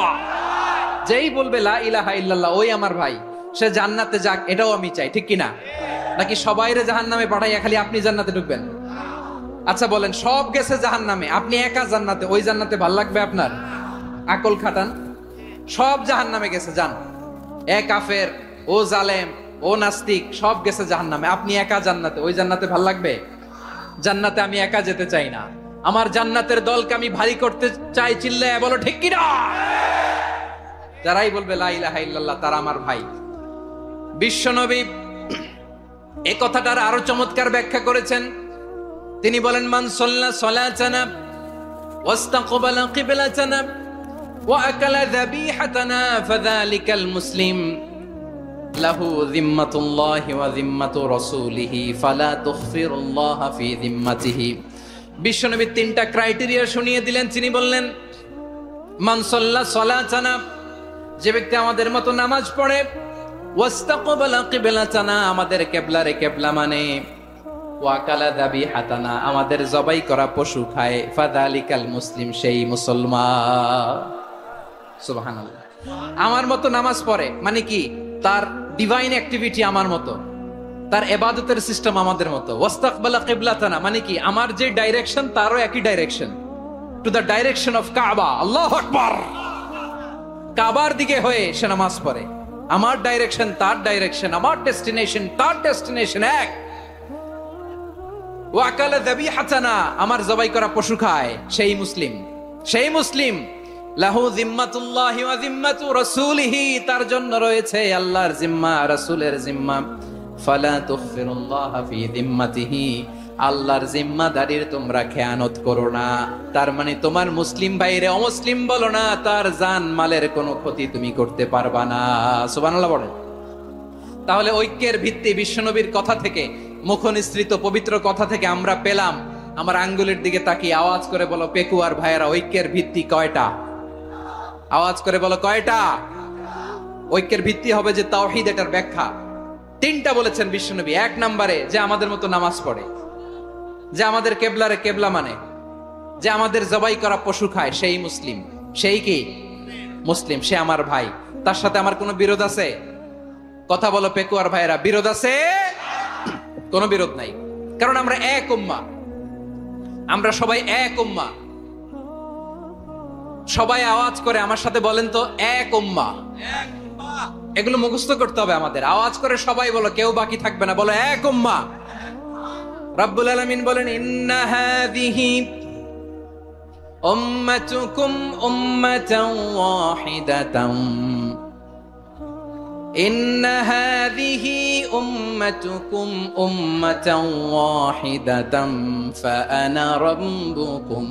যেই বলবে লা ইলাহা ইল্লাল্লাহ ওই আমার ভাই, সে জান্নাতে যাক, এটাও আমি চাই, ঠিক কিনা? নাকি সবাইরে জাহান্নামে পাঠাইয়া খালি আপনি জান্নাতে ঢুকবেন? আচ্ছা বলেন, সব গেছে জাহান্নামে, আপনি একা জান্নাতে, ওই জান্নাতে ভাল লাগবে আপনার? আকল খাটান। সব জাহান্নামে গেছে, যান। এ কাফের, ও জালেম, ও নাস্তিক, সব গেছে জাহান্নামে, আপনি একা জান্নাতে, ওই জান্নাতে ভাল লাগবে? জান্নাতে আমি একা যেতে চাই না, আমার জান্নাতের দলকে আমি ভারী করতে চাই। চিল্লায় বলো ঠিক কিনা? যারাই বলবে লা ইলাহা ইল্লাল্লাহ তারা আমার ভাই। বিশ্বনবী এই কথাটার আরো চমৎকার ব্যাখ্যা করেছেন। তিনি বলেন, মান সাল্লা সালাতানা ওয়াস্তাকবালা কিবলাতানা ওয়া আকালা যাবিহাতানা ফাযালিকাল মুসলিম লাহু যিম্মাতুল্লাহি ওয়া যিম্মাতু রাসূলিহি ফালা তুখফিরুল্লাহা ফি যিম্মাতিহি। বিশ্বনবী তিনটা ক্রাইটেরিয়া শুনিয়ে দিলেন। তিনি বললেন, মান সাল্লা সালাতানা, যে ব্যক্তি আমাদের মতো নামাজ পড়ে, ওয়াস্তাকবালা কিবলাতানা, আমাদের কিবলারে কিবলা মানে, ওয়াকালা যাবিহাতানা, আমাদের জবাই করা পশু খায়, ফাযালিকাল মুসলিম, সেই মুসলমান। সুবহানাল্লাহ। আমার মতো নামাজ পড়ে মানে কি? তার ডিভাইন অ্যাক্টিভিটি আমার মতো, তার ইবাদতের সিস্টেম আমাদের মতো। ওয়াস্তাকবালা কিবলাতানা মানে কি? আমার যে ডাইরেকশন তারও একই direction, to the direction of কাবা। আল্লাহু আকবার। কাবার দিকে হয়ে সে নামাজ পড়ে। আমার ডাইরেকশন তার ডাইরেকশন, আমার ডেস্টিনেশন তার ডেস্টিনেশন এক। ওয়াকালা যাবিহাতানা, আমার জবাই করা পশু খায়, সেই মুসলিম। সেই মুসলিম। লাহু যিম্মাতুল্লাহি ওয়া যিম্মাতু রাসূলিহি, তার জন্য রয়েছে আল্লাহর জিম্মা, রাসূলের জিম্মা। ফালা তুখফিরুল্লাহা ফি যিম্মাতিহি, আল্লাহর জিম্মাদারির তোমরা খেয়ানত করো না। তার মানে তোমার মুসলিম ভাইরে অমুসলিম বলো না, তার জান মালের কোনো ক্ষতি তুমি করতে পারবা না। সুবহানাল্লাহ বলেন। তাহলে ঐক্যের ভিত্তি বিশ্বনবীর কথা থেকে, মুখনিসৃত পবিত্র কথা থেকে আমরা পেলাম। আমার আঙ্গুলের দিকে তাকিয়ে আওয়াজ করে বলো পেকুয়ার ভাইয়েরা, ঐক্যের ভিত্তি কয়টা? আওয়াজ করে বলো কয়টা? ঐক্যের ভিত্তি হবে যে তাওহীদ, এটার ব্যাখ্যা তিনটা বলেছেন বিশ্বনবী। এক নম্বরে, যে আমাদের মতো নামাজ পড়ে, যে আমাদের কেবলারে কেবলা মানে, যে আমাদের জবাই করা পশু খায়, সেই মুসলিম। সেই কি মুসলিম? সে আমার ভাই। তার সাথে আমার কোনো বিরোধ আছে? কথা বলো পেকুয়ার ভাইরা, বিরোধ আছে? কোনো বিরোধ নাই, কারণ আমরা এক উম্মাহ, আমরা সবাই এক উম্মাহ। সবাই আওয়াজ করে আমার সাথে বলেন তো, এক উম্মাহ। এগুলো মুখস্থ করতে হবে আমাদের। আওয়াজ করে সবাই বলো, কেউ বাকি থাকবে না, বলো এক উম্মাহ। রব্বুল আলামিন বলেন, ইন্না হাযিহি উম্মাতুকুম উম্মাতান ওয়াহিদাতান, ইন্না হাযিহি উম্মাতুকুম উম্মাতান ওয়াহিদাতান ফাআনা রাব্বুকুম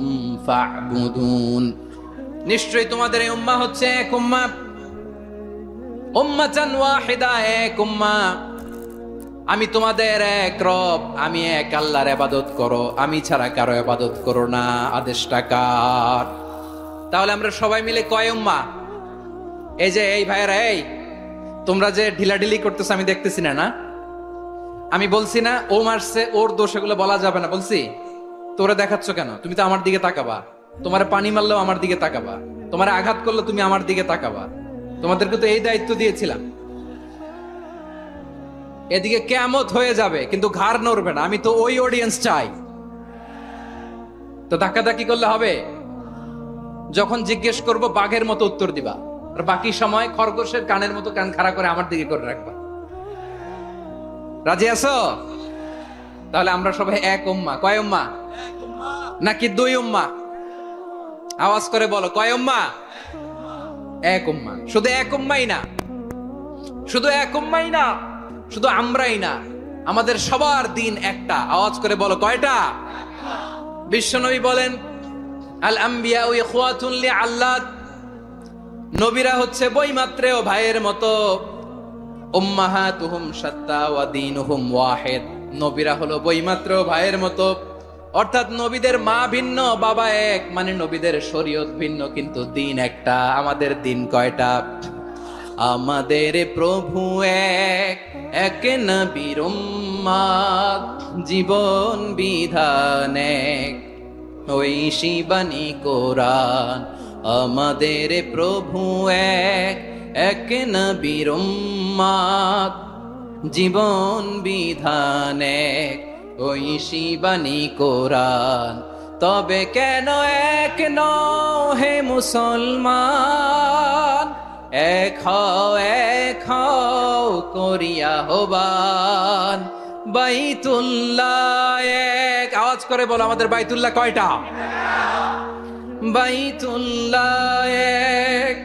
ফা'বুদুন। নিশ্চয়ই তোমাদের এই উম্মাহ হচ্ছে এক উম্মাহ, উম্মাতান ওয়াহিদা, এক উম্মাহ। আমি তোমাদের এক রব, আমি এক আল্লাহর ইবাদত করো, আমি ছাড়া কারো ইবাদত করো না। আদেশটা কার? তাহলে আমরা সবাই মিলে কয় উম্মাহ? এই যে এই ভাইরা, এই তোমরা যে ঢিলাঢিলি করতেছ আমি দেখতেছি না, না? আমি বলছি না ও মারছে, ওর দোষ, এগুলো বলা যাবে না। বলছি তোরা দেখাচ্ছ কেন? তুমি তো আমার দিকে তাকাবা। তোমার পানি মারলেও আমার দিকে তাকাবা, তোমার আঘাত করলে তুমি আমার দিকে তাকাবা। তোমাদেরকে তো এই দায়িত্ব দিয়েছিলাম। এদিকে কিয়ামত হয়ে যাবে কিন্তু ঘাড় নড়বে না, আমি তো ওই অডিয়েন্স চাই। তো ধাক্কাধাক্কি করলে হবে? যখন জিজ্ঞেস করব বাঘের মতো উত্তর দিবা, আর বাকি সময় খরগোশের কানের মতো কান খাড়া করে আমার দিকে করে রাখবা। রাজি আছো? তাহলে আমরা সবাই এক উম্মাহ। কয় উম্মাহ? নাকি দুই উম্মাহ? আওয়াজ করে বলো, কয় উম্মাহ? এক উম্মাহ। শুধু এক উম্মাহই না, শুধু এক উম্মাহই না, শুধু আমরাই না, আমাদের সবার দিন একটা। আওয়াজ করে বলো কয়টা? বিশ্বনবী বলেন, আল আম্বিয়া ইখওয়াতুন লিআল্লাত, নবীরা হচ্ছে বৈমাত্রেয় ভাইয়ের মতো। উম্মাহাতুহুম শাত্তা ওয়া দীনুহুম ওয়াহিদ, নবীরা হলো বৈমাত্রেয় ভাইয়ের মতো। অর্থাৎ নবীদের মা ভিন্ন, বাবা এক, মানে নবীদের শরীয়ত ভিন্ন, কিন্তু দিন একটা। আমাদের দিন কয়টা? আমাদের প্রভু এক, এক নবীর উম্মত, জীবন বিধান এক, ঐশী বাণী কোরআন। আমাদের প্রভু এক, এক নবীর উম্মত, জীবন বিধান এক, ঐশী বাণী কোরআন। তবে কেন এক নও হে মুসলমান, এক হও করিয়া হবান। বাইতুল্লাহ এক, আওয়াজ করে বলো আমাদের বাইতুল্লাহ কয়টা? বাইতুল্লাহ এক,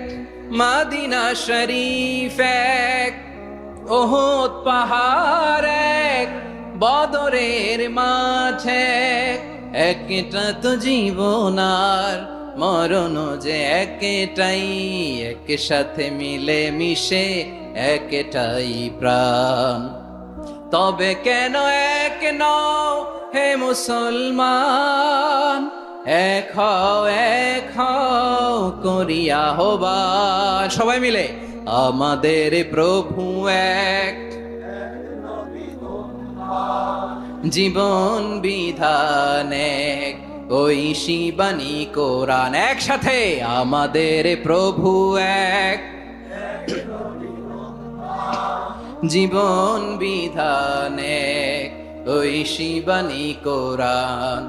মাদিনা শরীফ এক, ওহদ পাহাড় এক, বদরের মাঝে একটা তো জীবন আর মরণ যে একটাই, এক সাথে মিলে মিশে একটাই প্রাণ। তবে কেন এক নও হে মুসলমান, এক হও করিয়া হবান। সবাই মিলে আমাদের প্রভু এক, জীবন বিধান এক, ঐশী বাণী কোরআন। একসাথে আমাদের প্রভু এক, জীবন বিধান এক, ঐশী বাণী কোরআন।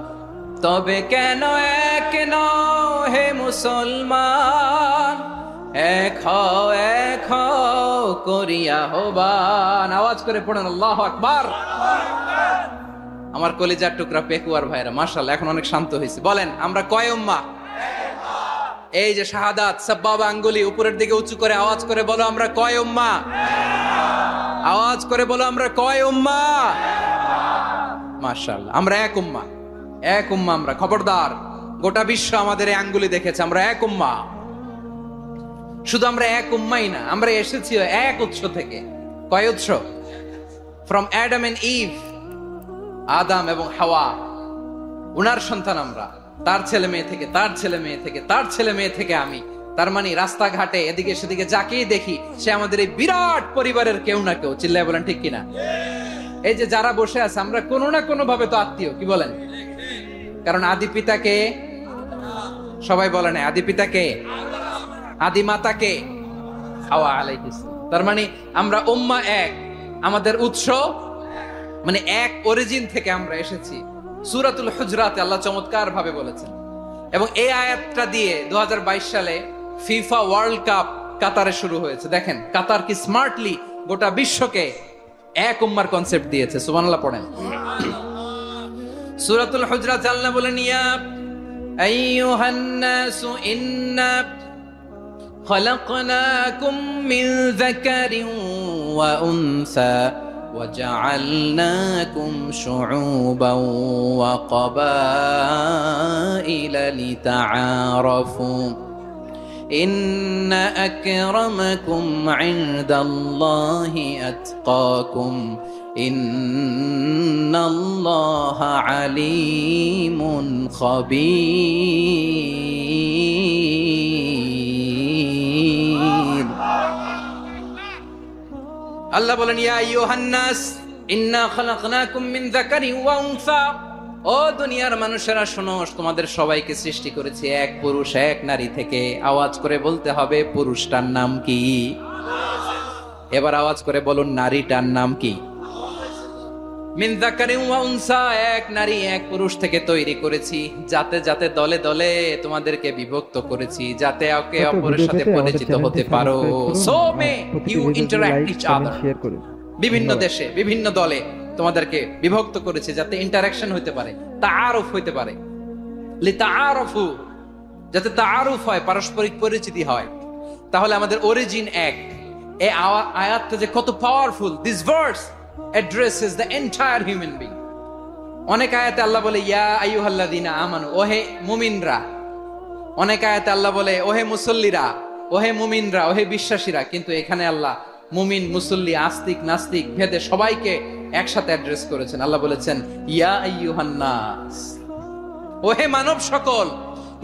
তবে কেন এক নও হে মুসলমান, এক হও করিয়া হবান। আওয়াজ করে পড়েন আল্লাহু আকবার। আমার কলিজার টুকরা পেকুয়ার ভাইরা মাশাআল্লাহ এখন অনেক শান্ত হয়েছে। বলেন আমরা কয় উম্মাহ? এই যে শাহাদাত সাব্বাবা আঙ্গুলি উপরের দিকে উঁচু করে আওয়াজ করে বলো আমরা কয় উম্মাহ? আওয়াজ করে বলো আমরা কয় উম্মাহ? মাশাআল্লাহ আমরা এক উম্মাহ, এক উম্মাহ আমরা। খবরদার, গোটা বিশ্ব আমাদের এই আঙ্গুলি দেখেছে, আমরা এক উম্মাহ। শুধু আমরা এক উম্মাই না, আমরা এসেছি এক উৎস থেকে। কয় উৎস? ফ্রম অ্যাডাম এন্ড ইভ, আদম এবং হাওয়া, উনার সন্তান আমরা। তার ছেলে মেয়ে থেকে, তার ছেলে মেয়ে থেকে, তার ছেলে মেয়ে থেকে আমি। তার মানে রাস্তাঘাটে এদিকে সেদিকে যাকেই দেখি সে আমাদের এই বিরাট পরিবারের কেউ না কেউ। চিল্লায় বলেন ঠিক কিনা? এই যে যারা বসে আছে আমরা কোনো না কোনো ভাবে তো আত্মীয়, কি বলেন? কারণ আদি পিতাকে সবাই বলে না, আদি পিতাকে, আদি মাতাকে হাওয়া আলাইহিস সালাম। তার মানে আমরা উম্মাহ এক, আমাদের উৎস মানে এক অরিজিন থেকে আমরা এসেছি। সূরাতুল হুজরাতে আল্লাহ চমৎকার ভাবে বলেছেন। এবং এই আয়াতটা দিয়ে 2022 সালে ফিফা ওয়ার্ল্ড কাপ কাতারে শুরু হয়েছে। দেখেন কাতার কি স্মার্টলি গোটা বিশ্বকে এক উম্মার কনসেপ্ট দিয়েছে। সুবহানাল্লাহ পড়েন। সূরাতুল হুজরাত আল্লাহ বলেন ইয়া আইয়ুহান নাসু ইন্না খলাকনাকুম মিন যাকারিন ওয়া উনসা وجعلناكم شعوبا وقبائل لتعارفوا إن أكرمكم عند الله أتقاكم إن الله عليم خبير আল্লাহ বলেন ইয়া আইয়ুহান নাস ইন্না খালাকনাকুম মিন যাকারিন ওয়া উনসা, ও দুনিয়ার মানুষেরা শোনো, তোমাদের সবাইকে সৃষ্টি করেছি এক পুরুষ এক নারী থেকে। আওয়াজ করে বলতে হবে পুরুষটার নাম কি? এবার আওয়াজ করে বলুন নারীটার নাম কি? মিন যাকারিন ওয়া উনসা, এক নারী এক পুরুষ থেকে তৈরি করেছি। যাতে যাতে দলে দলে তোমাদেরকে বিভক্ত করেছি, যাতে একে অপরের সাথে পরিচিত হতে পারো। So may you interact each other. বিভিন্ন দেশে বিভিন্ন দলে তোমাদেরকে বিভক্ত করেছে যাতে ইন্টারঅ্যাকশন হতে পারে, তাআরুফ হতে পারে। লিতাআরফু, যাতে তাআরুফ হয়, পারস্পরিক পরিচিতি হয়। তাহলে আমাদের অরিজিন এক। এই আয়াতটা যে কত powerful. This verse addresses the entire human being. অনেক আয়াতে আল্লাহ বলে ইয়া আইয়ুহাল্লাযীনা আমানু, ওহে মুমিনরা। অনেক আয়াতে আল্লাহ বলে ওহে মুসল্লিরা, ওহে মুমিনরা, ওহে বিশ্বাসীরা। কিন্তু এখানে আল্লাহ মুমিন মুসল্লি আস্তিক নাস্তিক ভেদে সবাইকে একসাথে অ্যাড্রেস করেছেন। আল্লাহ বলেছেন ইয়া আইয়ুহান নাস, ওহে মানব সকল।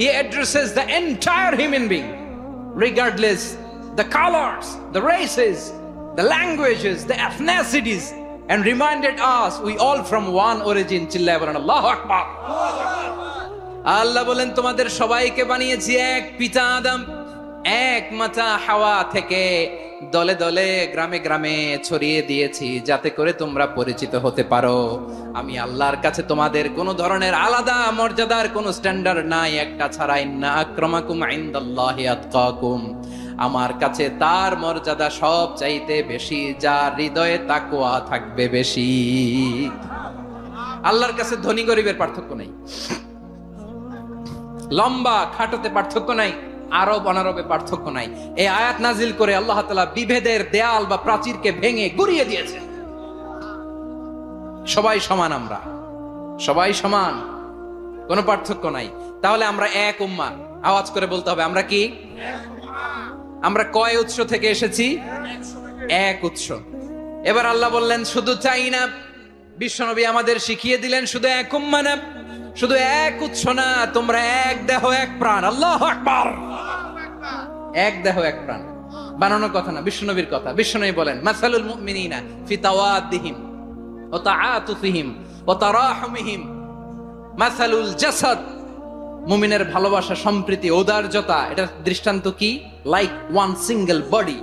He addresses the entire human being regardless the colors, the races, the languages, the ethnicities, and reminded us we all from one origin. Chilla bolen Allahu Akbar. আল্লাহ বলেন তোমাদের সবাইকে বানিয়েছি এক পিতা আদম, এক মাতা হাওয়া থেকে, দলে দলে গ্রামে গ্রামে ছড়িয়ে দিয়েছি যাতে করে তোমরা পরিচিত হতে পারো। আমি আল্লাহর কাছে তোমাদের কোনো ধরনের আলাদা মর্যাদার কোনো স্ট্যান্ডার্ড নাই একটা ছাড়া। ইন্না আক্রামাকুম ইনদাল্লাহি আতকাকুম, আমার কাছে তার মর্যাদা সব চাইতে বেশি যার হৃদয়ে তাকওয়া থাকবে বেশি। আল্লাহর কাছে ধনী গরিবের পার্থক্য নাই, লম্বা খাটোতে পার্থক্য নাই, আরব অনারবে পার্থক্য নাই। এই আয়াত নাজিল করে আল্লাহ তাআলা বিভেদের দেয়াল বা প্রাচীরকে ভেঙে গুড়িয়ে দিয়েছে। সবাই সমান, আমরা সবাই সমান, কোনো পার্থক্য নাই। তাহলে আমরা এক উম্মাহ, আওয়াজ করে বলতে হবে আমরা কি? আমরা কয় উৎস থেকে এসেছি? এক উৎস। এবার আল্লাহ বললেন শুধু চাই না, বিশ্বনবী আমাদের শিখিয়ে দিলেন শুধু এক উম্মাহ না, শুধু এক উৎস না, তোমরা এক দেহ এক প্রাণ। আল্লাহু আকবার। এক দেহ এক প্রাণ বানানোর কথা না, বিশ্বনবীর কথা। বিশ্বনবী বলেন মাসালুল মুমিনিনা ফি তাওয়াদ্দিহিম ওয়া তাআতুফিহিম ওয়া তারাহুমিহিম মাসালুল জাসাদ। মুমিনের ভালোবাসা, সম্প্রীতি, ঔদার্যতা, এটার দৃষ্টান্ত কি? লাইক ওয়ান সিঙ্গেল বডি,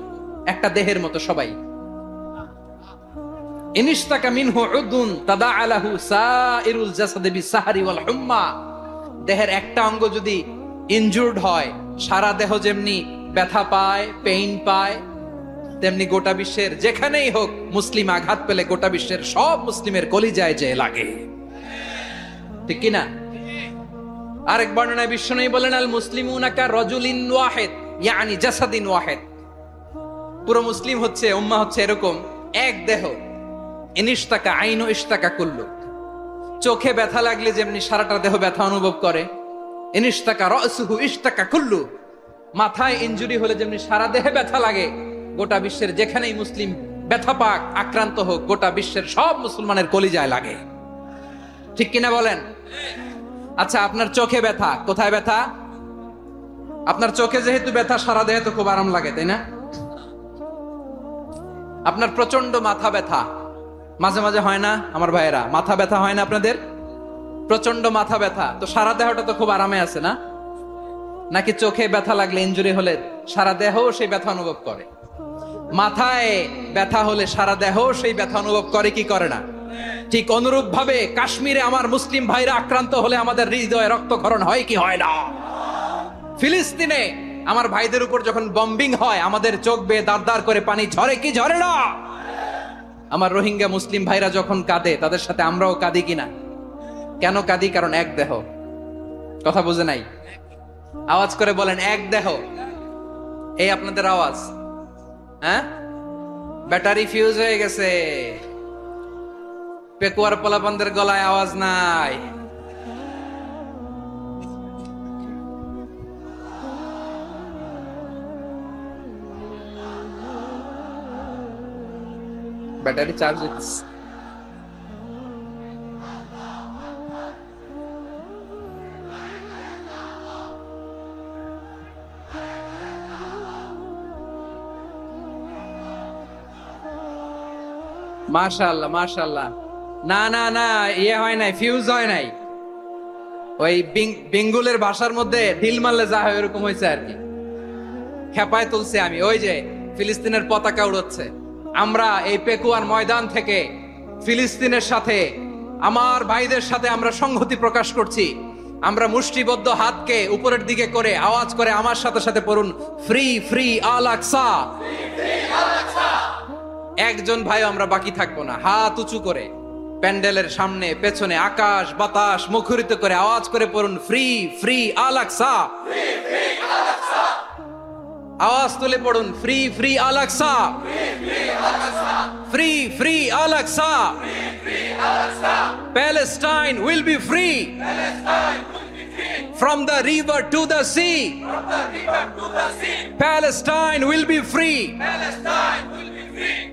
একটা দেহের মতো সবাই। ইনিশতাকা মিনহু উদুন তাদাআ লাহু সাইরুল জাসাদি বিসাহরি ওয়াল হুম্মা। দেহের একটা অঙ্গ যদি ইনজুরড হয়, সারা দেহ যেমনি ব্যথা পায়, পেইন পায়, তেমনি গোটা বিশ্বের যেখানেই হোক মুসলিম আঘাত পেলে গোটা বিশ্বের সব মুসলিমের কলিজায় যে লাগে, ঠিক কি না? আরেক বর্ণনায় বিশ্বনবী বলেন আল মুসলিমুনা কা রাজুলিন ওয়াহিদ ইয়ানি জাসাদিন ওয়াহিদ। পুরো মুসলিম হচ্ছে, উম্মাহ হচ্ছে এরকম এক দেহ। ইনিশতাকা আইনু ইশতাকা কুল্লু। চোখে ব্যথা লাগলে যেমনি সারাটা দেহ ব্যথা অনুভব করে, ইনিশতাকা রাসুহু ইশতাকা কুল্লু। মাথায় ইনজুরি হলে যেমনি সারা দেহে ব্যথা লাগে, গোটা বিশ্বের যেখানেই মুসলিম ব্যথা পাক, আক্রান্ত হোক, গোটা বিশ্বের সব মুসলমানের কলিজায় লাগে, ঠিক কিনা বলেন? আচ্ছা, আপনার চোখে ব্যথা, কোথায় ব্যথা? আপনার চোখে যেহেতু ব্যথা, সারা দেহে তো খুব আরাম লাগে, তাই না? আপনার প্রচন্ড মাথা ব্যথা মাঝে মাঝে হয় না আমার ভাইয়েরা? মাথা ব্যথা হয় না আপনাদের? প্রচন্ড মাথা ব্যথা, তো সারা দেহটা তো খুব আরামে আছে না? নাকি চোখে ব্যথা লাগলে, ইনজুরি হলে সারা দেহ সেই ব্যথা অনুভব করে? মাথায় ব্যথা হলে সারা দেহ সেই ব্যথা অনুভব করে কি করে না? ঠিক অনুরূপ ভাবে কাশ্মীরে আমার মুসলিম ভাইরা আক্রান্ত হলে আমাদের হৃদয়ে রক্তক্ষরণ হয় কি হয় না? ফিলিস্তিনে আমার ভাইদের উপর যখন বম্বিং হয়, আমাদের চোখ বেয়ে দাঁড় দাঁড় করে পানি ঝরে কি ঝরে না? আমার রোহিঙ্গা মুসলিম ভাইরা যখন কাঁদে, তাদের সাথে আমরাও কাঁদি কিনা? কেন কাঁদি? কারণ এক দেহ। কথা বুঝে নাই? আওয়াজ করে বলেন এক দেহ। এই আপনাদের আওয়াজ, হ্যাঁ? ব্যাটারি ফিউজ হয়ে গেছে, পেকুয়ার পোলাপানদের গলায় আওয়াজ নাই। ব্যাটারি চার্জ হচ্ছে। মাশাআল্লাহ মাশাআল্লাহ। না না না, ইয়ে হয় নাই, ফিউজ হয় নাই। ওই বেঙ্গলের ভাষার মধ্যে ঢিল মারলে যা হয় এরকম হয়েছে আর কি। খেপায় তুলছে আমি। ওই যে ফিলিস্তিনের পতাকা উড়াচ্ছে, আমরা এই পেকুয়ার ময়দান থেকে ফিলিস্তিনের সাথে, আমার ভাইদের সাথে আমরা সংহতি প্রকাশ করছি। আমরা মুষ্টিবদ্ধ হাতকে উপরের দিকে করে আওয়াজ করে আমার সাথে সাথে পড়ুন, ফ্রি ফ্রি আল আকসা। একজন ভাই আমরা বাকি থাকবো না। হাত উঁচু করে প্যান্ডেলের সামনে পেছনে আকাশ বাতাস মুখরিত করে আওয়াজ করে পড়ুন, ফ্রি ফ্রি আল আকসা। আওয়াজ তুলে পড়ুন, free free Al Aqsa, free free Al Aqsa. Palestine will be free from the river to the sea. Palestine will be free.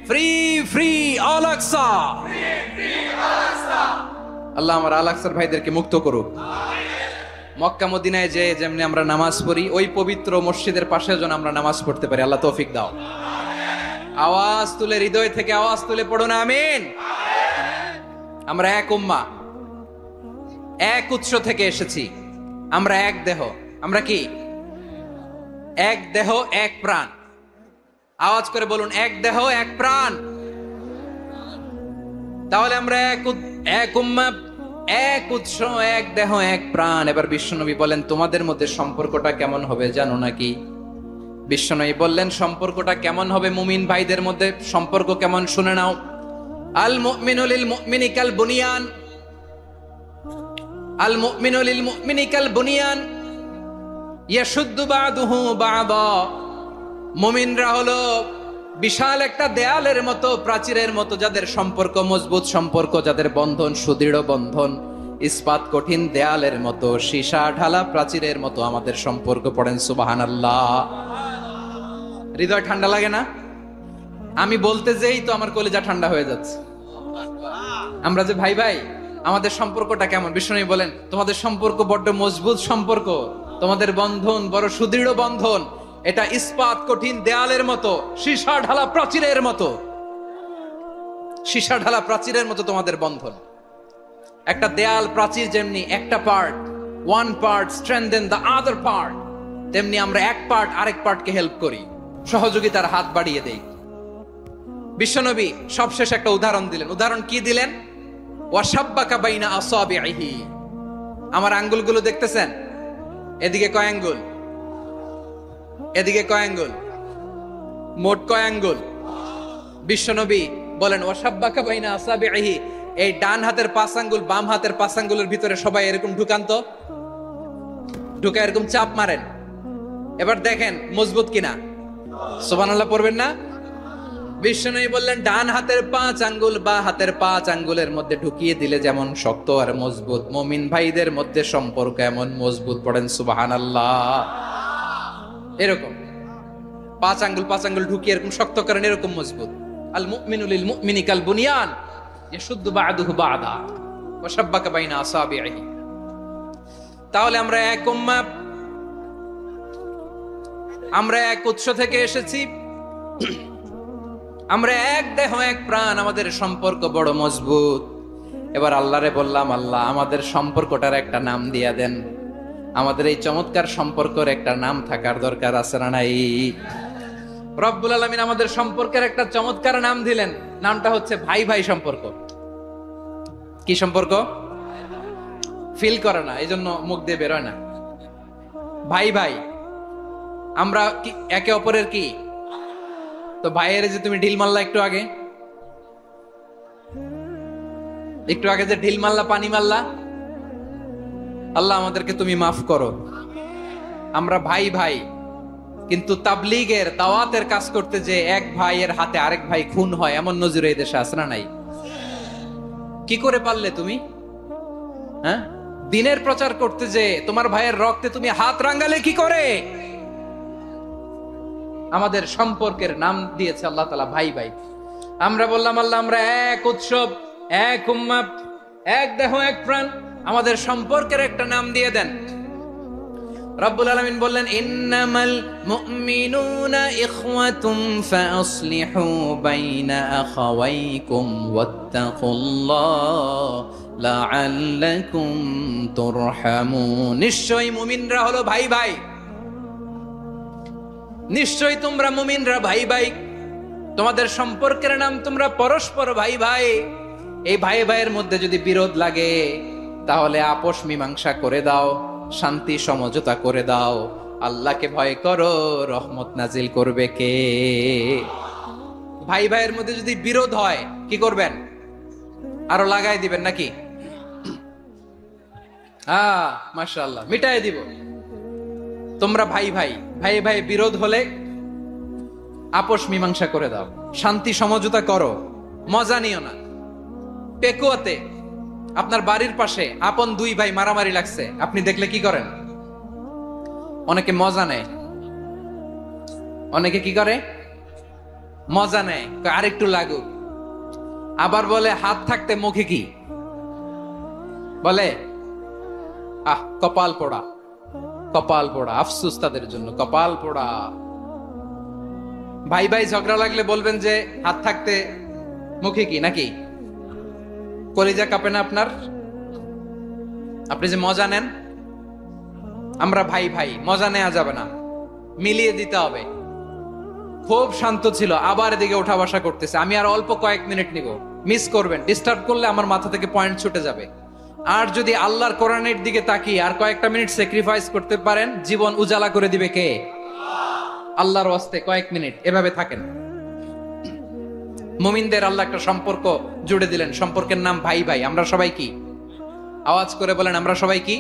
Free free Al Aqsa. আল্লাহ আমার আল আকসার ভাইদেরকে মুক্ত করুক। মক্কা মদিনায় যে যেমনি আমরা নামাজ পড়ি, ওই পবিত্র মসজিদের পাশে যেন আমরা নামাজ পড়তে পারি। আল্লাহ তৌফিক দাও। আওয়াজ তুলে, হৃদয় থেকে আওয়াজ তুলে পড়ো না আমিন। আমরা এক উম্মাহ, এক উৎস থেকে এসেছি। আমরা এক দেহ। আমরা কি? এক দেহ এক প্রাণ। আওয়াজ করে বলুন, এক দেহ এক প্রাণ। তাহলে আমরা এক উম্মাহ, এক উৎস, এক দেহ এক প্রাণ। এবার বিশ্বনবী বলেন, তোমাদের মধ্যে সম্পর্কটা কেমন হবে জানো নাকি? বিশ্বনবী বললেন, সম্পর্কটা কেমন হবে মুমিন ভাইদের মধ্যে? সম্পর্ক কেমন শুনে নাও। আল মুমিনু লিল মুমিনি কাল বুনিয়ান, আল মুমিনু লিল মুমিনি কাল বুনিয়ান ইয়াশুদ্দু বা'দুহু বা'দা। মুমিনরা হলো বিশাল একটা দেয়ালের মতো, প্রাচীরের মতো, যাদের সম্পর্ক মজবুত সম্পর্ক, যাদের বন্ধন সুদৃঢ় বন্ধন, ইস্পাত কঠিন দেয়ালের মতো, সীসা ঢালা প্রাচীরের মতো আমাদের সম্পর্ক। পড়েন সুবহানাল্লাহ। হৃদয় ঠান্ডা লাগে না? আমি বলতে যেই তো আমার কলিজা ঠান্ডা হয়ে যাচ্ছে। আমরা যে ভাই ভাই, আমাদের সম্পর্কটা কেমন? বিষ্ণু বলেন, তোমাদের সম্পর্ক বড্ড মজবুত সম্পর্ক, তোমাদের বন্ধন বড় সুদৃঢ় বন্ধন, এটা ইস্পাত কঠিন দেয়ালের মতো, সীসা ঢালা প্রাচীরের মতো, সীসা ঢালা প্রাচীরের মতো তোমাদের বন্ধন। একটা দেয়াল প্রাচীর যেমনি একটা part, one part strengthen the other part, তেমনি আমরা এক পার্ট আরেক পার্টকে হেল্প করি, সহযোগিতার হাত বাড়িয়ে দেই। বিশ্বনবী সবশেষ একটা উদাহরণ দিলেন। উদাহরণ কি দিলেন? ওয়াশাব্বাকা বাইনা আসাবিহি। আমার আঙ্গুলগুলো দেখতেছেন? এদিকে কয় আঙ্গুল, এদিকে কয় আঙ্গুল, মোট কয় আঙ্গুল? বিশ্বনবী বলেন, ওয়াশাব্বাকা বাইনা আসাবিহি। এই ডান হাতের 5 আঙ্গুল বাম হাতের 5 আঙ্গুলের ভিতরে সবাই এরকম ঢুকান তো, ঢুকা এরকম চাপ মারেন। এবার দেখেন মজবুত কিনা। সুবহানাল্লাহ পড়বেন না? বিশ্বনবী বললেন, ডান হাতের 5 আঙ্গুল বা হাতের 5 আঙ্গুলের মধ্যে ঢুকিয়ে দিলে যেমন শক্ত আর মজবুত, মুমিন ভাইদের মধ্যে সম্পর্ক এমন মজবুত। পড়েন সুবহানাল্লাহ। এরকম 5 আঙ্গুল ঢুকিয়ে এরকম শক্ত করেন, এরকম মজবুত। আল মুমিনু লিল মুমিনি কাল বুনিয়ান ইয়াশুদ্দু বা'দুহু বা'দা ওয়া শাব্বাকা বাইনা আসাবিহি। তাহলে আমরা এক উম্মাহ, আমরা এক উৎস থেকে এসেছি, আমরা এক দেহ এক প্রাণ, আমাদের সম্পর্ক বড় মজবুত। এবার আল্লাহরে বললাম, আল্লাহ আমাদের সম্পর্কটার একটা নাম দিয়া দেন। আমাদের এই চমৎকার সম্পর্কের একটা নাম থাকার দরকার আছে না নাই? রব্বুল আলামিন আমাদের সম্পর্কের একটা চমৎকার নাম দিলেন। নামটা হচ্ছে ভাই ভাই সম্পর্ক। কি সম্পর্ক? ফিল করে না, এই জন্য মুখ দিয়ে বেরোয় না। ভাই ভাই, আমরা কি একে অপরের কি? তো ভাইয়ের যে তুমি ঢিল মারলা একটু আগে, একটু আগে যে ঢিল মারলা, পানি মারলা, আল্লাহ আমাদেরকে তুমি মাফ করো। আমরা ভাই ভাই, কিন্তু তাবলীগের দাওয়াতের কাজ করতে যে এক ভাইয়ের হাতে আরেক ভাই খুন হয়, এমন নজির এই দেশে আছে না নাই? কি করে পারলে তুমি? হ্যাঁ, দিনের প্রচার করতে যে তোমার ভাইয়ের রক্তে তুমি হাত রাঙ্গালে কি করে? আমাদের সম্পর্কের নাম দিয়েছে আল্লাহ তাআলা ভাই ভাই। আমরা বললাম, আল্লাহ আমরা এক উৎসব, এক উম্মাহ, এক দেহ এক প্রাণ, আমাদের সম্পর্কের একটা নাম দিয়ে দেন। রব্বুল আলামিন বললেন, ইন্নামাল মুমিনুনা ইখওয়াতুম ফাসলিহু বাইনা আখাওয়াইকুম ওয়াত্তাকুল্লাহ লাআল্লাকুম তুরহামুন। নিশ্চয়ই মুমিনরা হলো ভাই ভাই, নিশ্চয়ই তোমরা মুমিনরা ভাই ভাই, তোমাদের সম্পর্কের নাম তোমরা পরস্পর ভাই ভাই। এই ভাই ভাইয়ের মধ্যে যদি বিরোধ লাগে, তাহলে আপোষ মীমাংসা করে দাও, শান্তি সমঝোতা করে দাও। আল্লাহকে ভয় করো, রহমত নাজিল করবে কে? ভাই ভাইয়ের মধ্যে যদি বিরোধ হয় কি করবেন? আরো লাগাই দিবেন নাকি? মাশাআল্লাহ, মিটাই দিব। তোমরা ভাই ভাই, ভাই ভাই বিরোধ হলে আপোষ মীমাংসা করে দাও, শান্তি সমঝোতা করো, মজা নিও না। পেকুয়াতে আপনার বাড়ির পাশে আপন 2 ভাই মারামারি লাগছে, আপনি দেখলে কি করেন? অনেকে মজা নেয়। অনেকে কি করে? মজা নেয়, আরেকটু লাগুক। আবার বলে হাত থাকতে মুখে কি বলে? কপাল পোড়া, কপাল পোড়া, আফসোস তাদের জন্য, কপাল পোড়া। ভাই ভাই ঝগড়া লাগলে বলবেন যে হাত থাকতে মুখে কি নাকি? কলিজা কাঁপে না আপনার? আপনি যে মজা নেন, আমরা ভাই ভাই, মজা নেওয়া যাবে না, মিলিয়ে দিতে হবে। খুব শান্ত ছিল, আবার এদিকে ওঠা বসা করতেছে। আমি আর অল্প কয়েক মিনিট নিব, মিস করবেন, ডিস্টার্ব করলে আমার মাথা থেকে পয়েন্ট ছুটে যাবে। আর যদি আল্লাহর কোরআনের দিকে তাকিয়ে আর কয়েকটা মিনিট স্যাক্রিফাইস করতে পারেন, জীবন উজালা করে দিবে কে? আল্লাহর ওয়াস্তে কয়েক মিনিট এভাবে থাকেন। মুমিনদের আল্লাহ একটা সম্পর্ক জুড়ে দিলেন, সম্পর্কের নাম ভাই ভাই। আমরা সবাই কি? আওয়াজ করে বলেন, আমরা সবাই কি?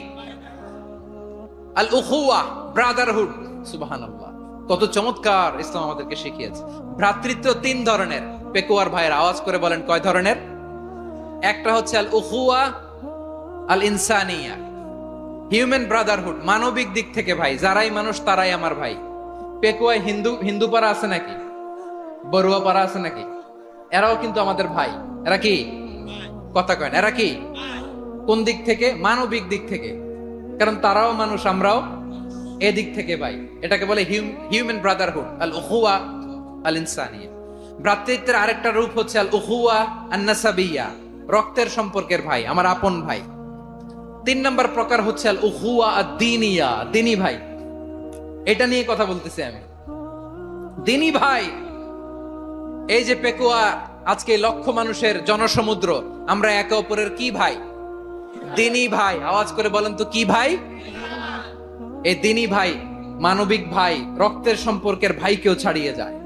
আল উখুয়া, ব্রাদারহুড। সুবহানাল্লাহ, কত চমৎকার ইসলাম আমাদেরকে শিখিয়েছে। ভ্রাতৃত্ব তিন ধরনের। পেকুয়ার ভাইয়ের আওয়াজ করে বলেন, কয় ধরনের? একটা হচ্ছে আল উখুয়া আল ইনসানিয়া, হিউম্যান ব্রাদারহুড, মানবিক দিক থেকে ভাই, যারাই মানুষ তারাই আমার ভাই। পেকুয়ায় হিন্দু পাড়া আছে নাকি? বড়ুয়া পাড়া আছে নাকি? এরাও কিন্তু আমাদের ভাই। এরা কি? কথা কয় না, এরা কি? কোন দিক থেকে? মানবিক দিক থেকে, কারণ তারাও মানুষ, আমরাও এদিক থেকে ভাই। এটাকে বলে হিউম্যান ব্রাদারহুড, আল উখুয়া আল ইনসানিয়া। ভ্রাতৃত্বের আরেকটা রূপ হচ্ছে আল উখুয়া আন নাসাবিয়া, রক্তের সম্পর্কের ভাই, আমার আপন ভাই। 3 নম্বর প্রকার হচ্ছে আল উখুয়া আদ-দীনিয়া, দ্বীনি ভাই। এটা নিয়ে কথা বলতেছি আমি। দ্বীনি ভাই, এই যে পেকুয়া, আজকে লক্ষ মানুষের জনসমুদ্র, আমরা একে অপরের কি ভাই? দ্বীনি ভাই। আওয়াজ করে বলেন তো, কি ভাই? এই দ্বীনি ভাই, মানবিক ভাই, রক্তের সম্পর্কের ভাইকেও ছাড়িয়ে যায়।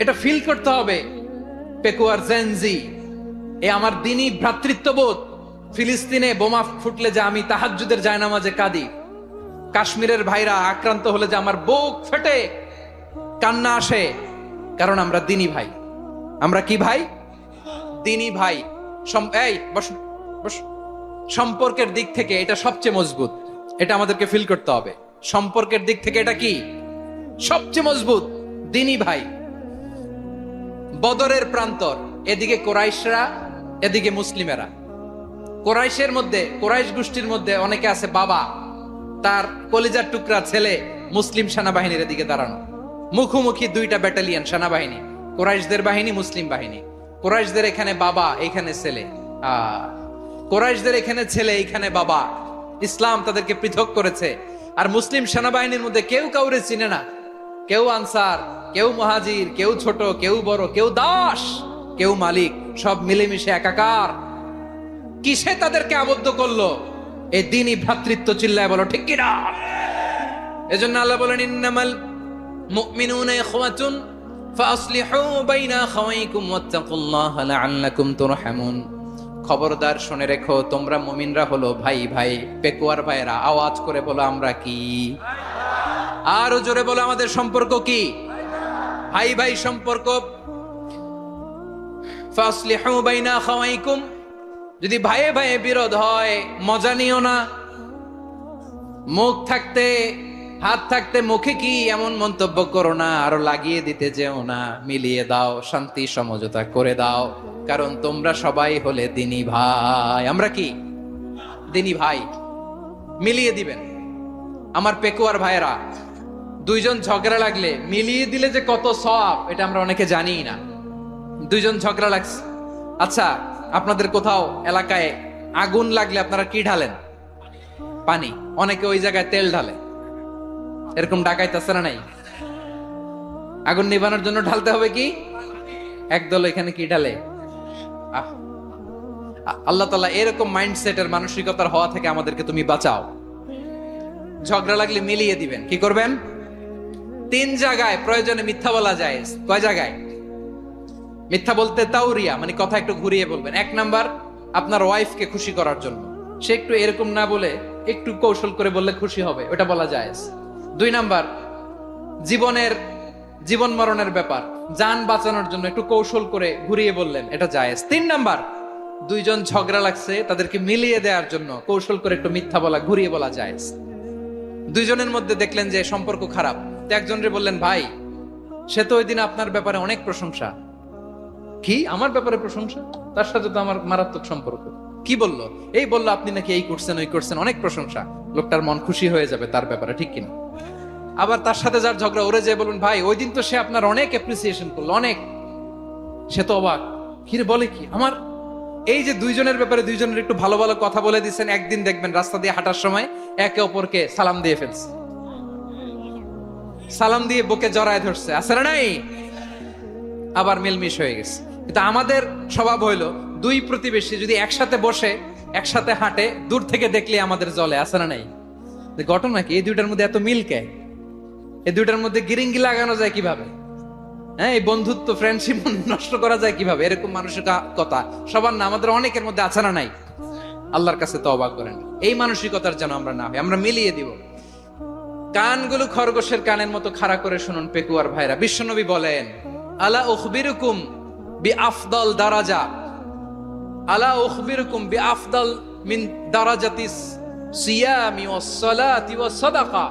এটা ফিল করতে হবে। পেকুয়ার জেনজি, এ আমার দ্বীনি ভ্রাতৃত্ববোধ। ফিলিস্তিনে বোমা ফুটলে যে আমি তাহাজ্জুদের জায়নামাজে কাঁদি, কাশ্মীরের ভাইরা আক্রান্ত হলে যে আমার বুক ফেটে কান্না আসে, কারণ আমরা দ্বীনি ভাই। আমরা কি ভাই? দ্বীনি ভাই। এই বসো বসো। সম্পর্কের দিক থেকে এটা সবচেয়ে মজবুত, এটা আমাদেরকে ফিল করতে হবে। সম্পর্কের দিক থেকে এটা কি? সবচেয়ে মজবুত, দ্বীনি ভাই। বদরের প্রান্তর, এদিকে কোরাইশরা, এদিকে মুসলিমেরা। কোরাইশের মধ্যে, কোরাইশ গোষ্ঠীর মধ্যে অনেকে আছে বাবা, তার কলিজার টুকরা ছেলে মুসলিম সেনাবাহিনীর এদিকে দাঁড়ানো, মুখোমুখি দুইটা ব্যাটালিয়ন সেনাবাহিনী, কোরাইশদের বাহিনী, মুসলিম বাহিনী। কোরাইশদের এখানে বাবা, এখানে ছেলে। কোরাইশদের এখানে ছেলে, এখানে বাবা। ইসলাম তাদেরকে পৃথক করেছে। আর মুসলিম সেনাবাহিনীর মধ্যে কেউ কাউরে চিনে না, কেউ আনসার, কেউ মুহাজির, কেউ ছোট, কেউ বড়, কেউ দাস, কেউ মালিক, সব মিলেমিশে একাকার। কিসে তাদেরকে আবদ্ধ করলো? এই দ্বীনি ভ্রাতৃত্ব। চিল্লায় বলো ঠিক কিনা? এজন্য আল্লাহ বলেন, ইন্নামাল মুমিনুনা ইখওয়াতুন ফাসলিহু বাইনা আখাওয়াইকুম ওয়াত্তাকুল্লাহা লাআল্লাকুম তুরহামুন। খবরদার শুনে রেখো, তোমরা মুমিনরা হলো ভাই ভাই। পেকুয়ার ভাইরা আওয়াজ করে বলো, আমরা কি? আরো জোরে বলো, আমাদের সম্পর্ক কি? ভাই ভাই সম্পর্ক। ফাসলিহু বাইনা আখাওয়াইকুম, যদি ভাইয়ে ভাইয়ে বিরোধ হয় মজা নিও না। মুখ থাকতে, হাত থাকতে মুখে কি এমন মন্তব্য করো না, আরো লাগিয়ে দিতে যেও না। মিলিয়ে দাও, শান্তি সমঝোতা করে দাও, কারণ তোমরা সবাই হলে দ্বীনি ভাই। আমরা কি? দ্বীনি ভাই। মিলিয়ে দিবেন। আমার পেকুয়ার ভাইয়েরা, দুইজন ঝগড়া লাগলে মিলিয়ে দিলে যে কত সওয়াব, এটা আমরা অনেকে জানি না। দুইজন ঝগড়া লাগছে, আচ্ছা আপনাদের কোথাও এলাকায় আগুন লাগলে আপনারা কি ঢালেন? পানি। অনেকে ওই জায়গায় তেল ঢালে। এরকম ডাকাইত আছে না নাই? আগুন নিভানোর জন্য ঢালতে হবে কি? একদল এখানে কি ঢালে? আল্লাহ তাআলা এরকম মাইন্ডসেটের, মানসিকতার হওয়া থেকে আমাদেরকে তুমি বাঁচাও। ঝগড়া লাগলে মিলিয়ে দিবেন। কি করবেন? 3 জায়গায় প্রয়োজনে মিথ্যা বলা যায়। কয় জায়গায় মিথ্যা বলতে? তাওরিয়া, মানে কথা একটু ঘুরিয়ে বলবেন। 1 নাম্বার, আপনার ওয়াইফকে খুশি করার জন্য, সে একটু এরকম না বলে একটু কৌশল করে বললে খুশি হবে, ওটা বলা যায়। 2 নাম্বার, জীবন মরণের ব্যাপার, জান বাঁচানোর জন্য একটু কৌশল করে ঘুরিয়ে বললেন, এটা জায়েজ। 3 নাম্বার, দুইজন ঝগড়া লাগছে, তাদেরকে মিলিয়ে দেওয়ার জন্য কৌশল করে একটু মিথ্যা বলা, ঘুরিয়ে বলা জায়েজ। দুইজনের মধ্যে দেখলেন যে সম্পর্ক খারাপ, তো একজনরে বললেন, ভাই সে তো ওই দিন আপনার ব্যাপারে অনেক প্রশংসা। কি? আমার ব্যাপারে প্রশংসা? তার সাথে তো আমার মারাত্মক সম্পর্ক। কি বললো? এই বললো আপনি নাকি এই করছেন ওই করছেন, অনেক প্রশংসা। লোকটার মন খুশি হয়ে যাবে তার ব্যাপারে, ঠিক কিনা? আবার তার সাথে যার ঝগড়া, ওরে যে বলুন ভাই ওই দিন তো সে আপনার অনেক অ্যাপ্রিসিয়েশন করলো, অনেক। সে তো অবাক, কিরে বলে কি? আমার এই যে দুইজনের ব্যাপারে দুইজনের একটু ভালো ভালো কথা বলে দিচ্ছেন, একদিন দেখবেন রাস্তা দিয়ে হাঁটার সময় একে অপরকে সালাম দিয়ে ফেলছে, সালাম দিয়ে বুকে জড়ায় ধরছে, আছে না নাই? আবার মিলমিশ হয়ে গেছে। কিন্তু আমাদের স্বভাব হইলো দুই প্রতিবেশী যদি একসাথে বসে একসাথে হাঁটে, দূর থেকে দেখলে আমাদের জলে, আছে না নাই? ঘটনা কি? এই দুইটার মধ্যে এত মিল কে? এই দুইটার মধ্যে গিরিঙ্গি লাগানো যায় কিভাবে? হ্যাঁ, এই বন্ধুত্ব ফ্রেন্ডশিপ নষ্ট করা যায় কিভাবে? এরকম মানসিকতা সবার না, আমাদের অনেকের মধ্যে আছে না নাই? আল্লাহর কাছে তওবা করেন এই মানসিকতার যেন আমরা না হই, আমরা মিলিয়ে দিব। কানগুলো খরগোশের কানের মতো খাড়া করে শুনুন পেকুয়ার ভাইরা। বিশ্বনবী বলেন, আলা উখবিরুকুম বিআফদাল দারাজা, আলা উখবিরুকুম বিআফদাল মিন দারাজাতিস সিয়ামি ওয়াস সালাতি ওয়াস সাদাকা।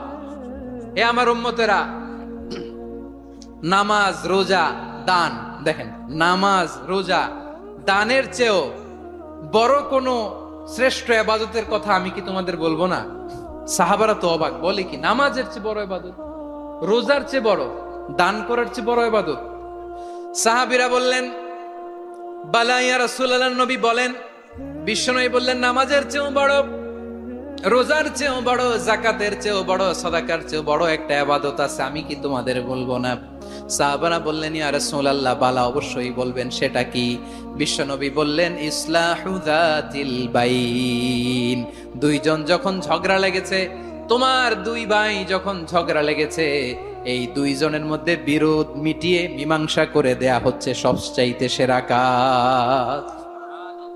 হে আমার উম্মতেরা, নামাজ, রোজা, দান, দেখেন নামাজ, রোজা, দানের চেয়েও বড় কোনো শ্রেষ্ঠ ইবাদতের কথা আমি কি তোমাদের বলবো না? সাহাবারা তো অবাক, বলে কি নামাজের চেয়ে বড় ইবাদত, রোজার চেয়ে বড়, দান করার চেয়ে বড় ইবাদত? সাহাবীরা বললেন, বালা ইয়া রাসূলুল্লাহ, নবী বলেন। বিশ্বনবী বললেন, নামাজের চেয়েও বড়, রোজার চেয়েও বড়, যাকাতের চেয়েও বড়, সাদাকার চেয়েও বড় একটা ইবাদত আছে, আমি কি তোমাদের বলবো না? সাহাবারা বললেন, ইয়া রাসূলুল্লাহ, বালা, অবশ্যই বলবেন, সেটা কি? বিশ্বনবী বললেন, ইসলাহু যাতিল বাইন। দুইজন যখন ঝগড়া লেগেছে, তোমার দুই ভাই যখন ঝগড়া লেগেছে, এই দুইজনের মধ্যে বিরোধ মিটিয়ে মীমাংসা করে দেয়া হচ্ছে সবচাইতে সেরা কাজ।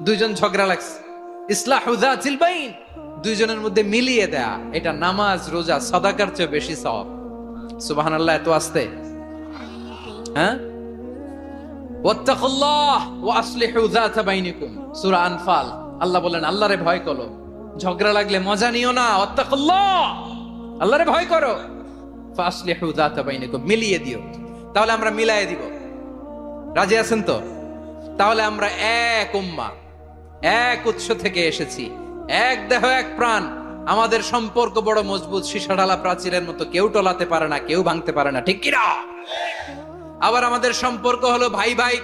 দুইজন ঝগড়া লাগছে, ইসলাহু যাতিল বাইন, দুইজনের মধ্যে মিলিয়ে দেয়া, এটা নামাজ, রোজা, সাদাকার চেয়ে বেশি সওয়াব। সুবহানাল্লাহ, এত আস্তে, হ্যাঁ? ওয়াত্তাকুল্লাহ ওয়া আসলিহু যাতা বাইনিকুম, সূরা আনফাল। আল্লাহ বলেন, আল্লাহরে ভয় করো, ঝগড়া লাগলে মজা নিও না। ওয়াত্তাকুল্লাহ, আল্লাহরে ভয় করো, ফাসলিহু যাতা বাইনিকুম, মিলিয়ে দিও। তাহলে আমরা মিলায়ে দিব, রাজি আছেন তো? তাহলে আমরা এক উম্মাহ, এক উৎস থেকে এসেছি, এক দেহ এক প্রাণ, আমাদের সম্পর্ক বড় মজবুত, সীসাঢালা প্রাচীরের মতো, কেউ টলাতে পারে না, কেউ ভাঙতে পারে না, ঠিক কিনা? আবার আমাদের সম্পর্ক হলো ভাই ভাই,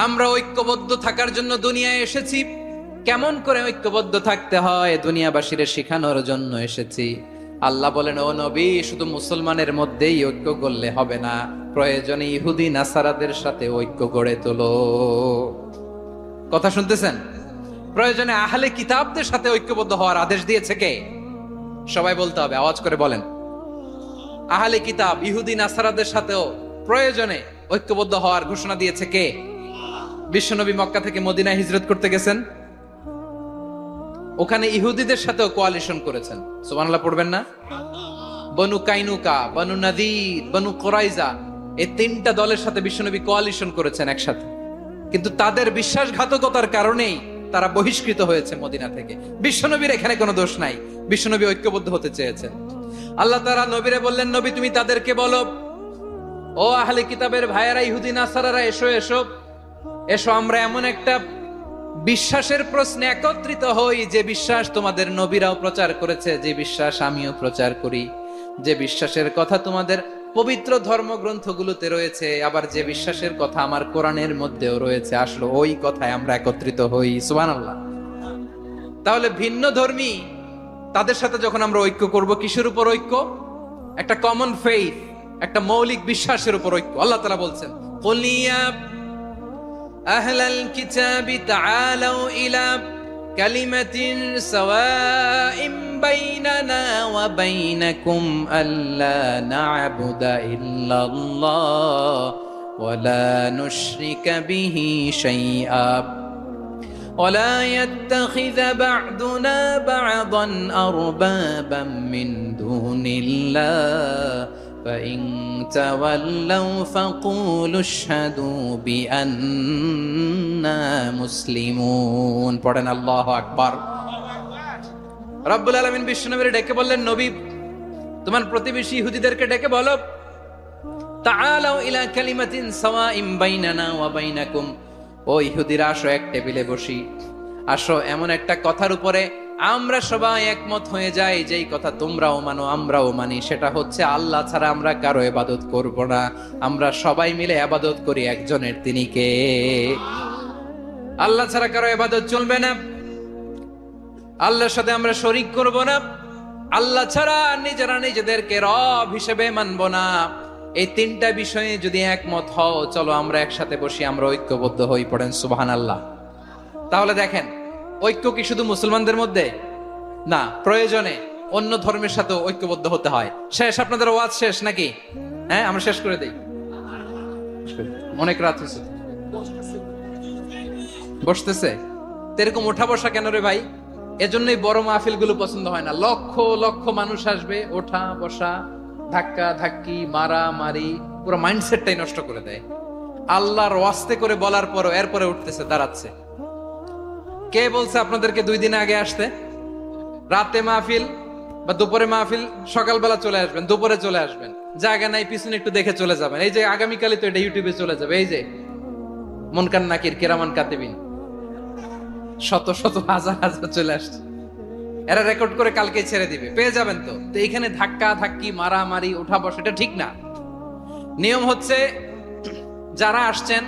আমরা ঐক্যবদ্ধ থাকার জন্য দুনিয়ায় এসেছি। কেমন করে ঐক্যবদ্ধ থাকতে হয় দুনিয়াবাসীর শেখানোর জন্য এসেছি। আল্লাহ বলেন, ও নবী, শুধু মুসলমানের মধ্যেই ঐক্য করলে হবে না, প্রয়োজনে ইহুদি নাসারাদের সাথে ঐক্য গড়ে তোলো। কথা শুনতেছেন? প্রয়োজনে আহলে কিতাবদের সাথে ঐক্যবদ্ধ হওয়ার আদেশ দিয়েছে কে? সবাই বলতে হবে, আওয়াজ করে বলেন। আহলে কিতাব, ইহুদি নাসারাদের সাথেও প্রয়োজনে ঐক্যবদ্ধ হওয়ার ঘোষণা দিয়েছে কে? বিশ্বনবী মক্কা থেকে মদিনায় হিজরত করতে গেছেন, ওখানে ইহুদিদের সাথেও কোয়ালিশন করেছেন। সুবহানাল্লাহ পড়বেন না? বনু কাইনুকা, বনু নাদির, বনু কুরাইজা, এই তিনটা দলের সাথে বিশ্বনবী কোয়ালিশন করেছেন একসাথে। কিন্তু তাদের বিশ্বাসঘাতকতার কারণেই তারা বহিষ্কৃত হয়েছে মদিনা থেকে। বিশ্বনবীর এখানে কোনো দোষ নাই, বিশ্বনবী ঐক্যবদ্ধ হতে চেয়েছেন। আল্লাহ তাআলা নবীরে বললেন, নবী তুমি তাদেরকে বলো, ও আহলে কিতাবের ভাইয়েরা, ইহুদি নাসারারা, এসো এসো এসো, আমরা এমন একটা বিশ্বাসের প্রশ্নে একত্রিত হই, যে বিশ্বাস তোমাদের নবীরাও প্রচার করেছে, যে বিশ্বাস আমিও প্রচার করি, যে বিশ্বাসের কথা তোমাদের পবিত্র ধর্মগ্রন্থগুলোতে রয়েছে, আবার যে বিশ্বাসের কথা আমার কোরআনের মধ্যেও রয়েছে, আসলে ওই কথায় আমরা একত্রিত হই। সুবহানাল্লাহ। তাহলে ভিন্ন ধর্মী তাদের সাথে যখন আমরা ঐক্য করব, কিসের উপর ঐক্য? একটা কমন ফেইথ, একটা মৌলিক বিশ্বাসের উপর ঐক্য। আল্লাহ তাআলা বলছেন, কুল ইয়া আহলাল কিতাবি তাআলাউ ইলা কালিমাতিন সাওয়াইম বাইনানা ওয়া বাইনাকুম আল্লা না'বুদা ইল্লাল্লাহ ওয়া লা নুশরিকা বিহি শাইআ ولا يتخذ بعضنا بعضا أربابا من دون الله فإن تولوا فقولوا اشهدوا بأننا مسلمون। পড়েন আল্লাহু আকবার। রব্বুল আলামিন বিশ্বনবীকে ডেকে বললেন, নবী তোমার প্রতিবেশী ইহুদিদেরকে ডেকে বলো, তাআলাউ ইলা কালিমাতিন সাওয়াইম বাইনানা ওয়া বাইনাকুম, ও ও ইহুদিরা, আসো এক টেবিলে বসি, আসো এমন একটা কথার উপরে আমরা সবাই একমত হয়ে যাই, যেই কথা তোমরাও মানো আমরাও মানি, সেটা হচ্ছে আল্লাহ ছাড়া আমরা কারো ইবাদত করব না, আমরা সবাই মিলে ইবাদত করি একজনের, তিনি কে? আল্লাহ ছাড়া কারো ইবাদত চলবে না, আল্লাহর সাথে আমরা শরীক করব না, আল্লাহ ছাড়া নিজেরা নিজেদেরকে রব হিসেবে মানব না। এই তিনটা বিষয়ে যদি একমত হও, চলো আমরা একসাথে বসি, আমরা ঐক্যবদ্ধ হই, পড়েন সুবহানাল্লাহ। তাহলে দেখেন, ঐক্য কি শুধু মুসলমানদের মধ্যে না, প্রয়োজনে অন্য ধর্মের সাথে ঐক্যবদ্ধ হতে হয়। শেষ, আপনাদের ওয়াজ শেষ নাকি? হ্যাঁ, আমরা শেষ করে দেই, অনেক রাত হয়েছে। বসতেছে এরকম ওঠা বসা কেন রে ভাই? এজন্যই বড় মাহফিল গুলো পছন্দ হয় না। লক্ষ লক্ষ মানুষ আসবে, ওঠা বসা, ধাক্কা ধাক্কি, মারা মারি, পুরো মাইন্ডসেটটাই নষ্ট করে দেয়। আল্লাহর ওয়াস্তে করে বলার পরও এরপরে উঠতেছে, দাঁড়াচ্ছে। কে বলছে আপনাদেরকে 2 দিন আগে আসতে? রাতে মাহফিল বা দুপুরে মাহফিল, সকালবেলা চলে আসবেন, দুপুরে চলে আসবেন, জায়গা নাই পিছনে একটু দেখে চলে যাবেন। এই যে আগামীকালই তো এটা ইউটিউবে চলে যাবে, এই যে মুনকার নাকির কিরামান কাতিবিন, শত শত হাজার হাজার চলে আসছে, এরা রেকর্ড করে কালকে ছেড়ে দিবে, পেয়ে যাবেন। তো এখানে ধাক্কা ধাক্কি, মারামারি, ওঠা বসা, এটা ঠিক না। নিয়ম হচ্ছে যারা আসছেন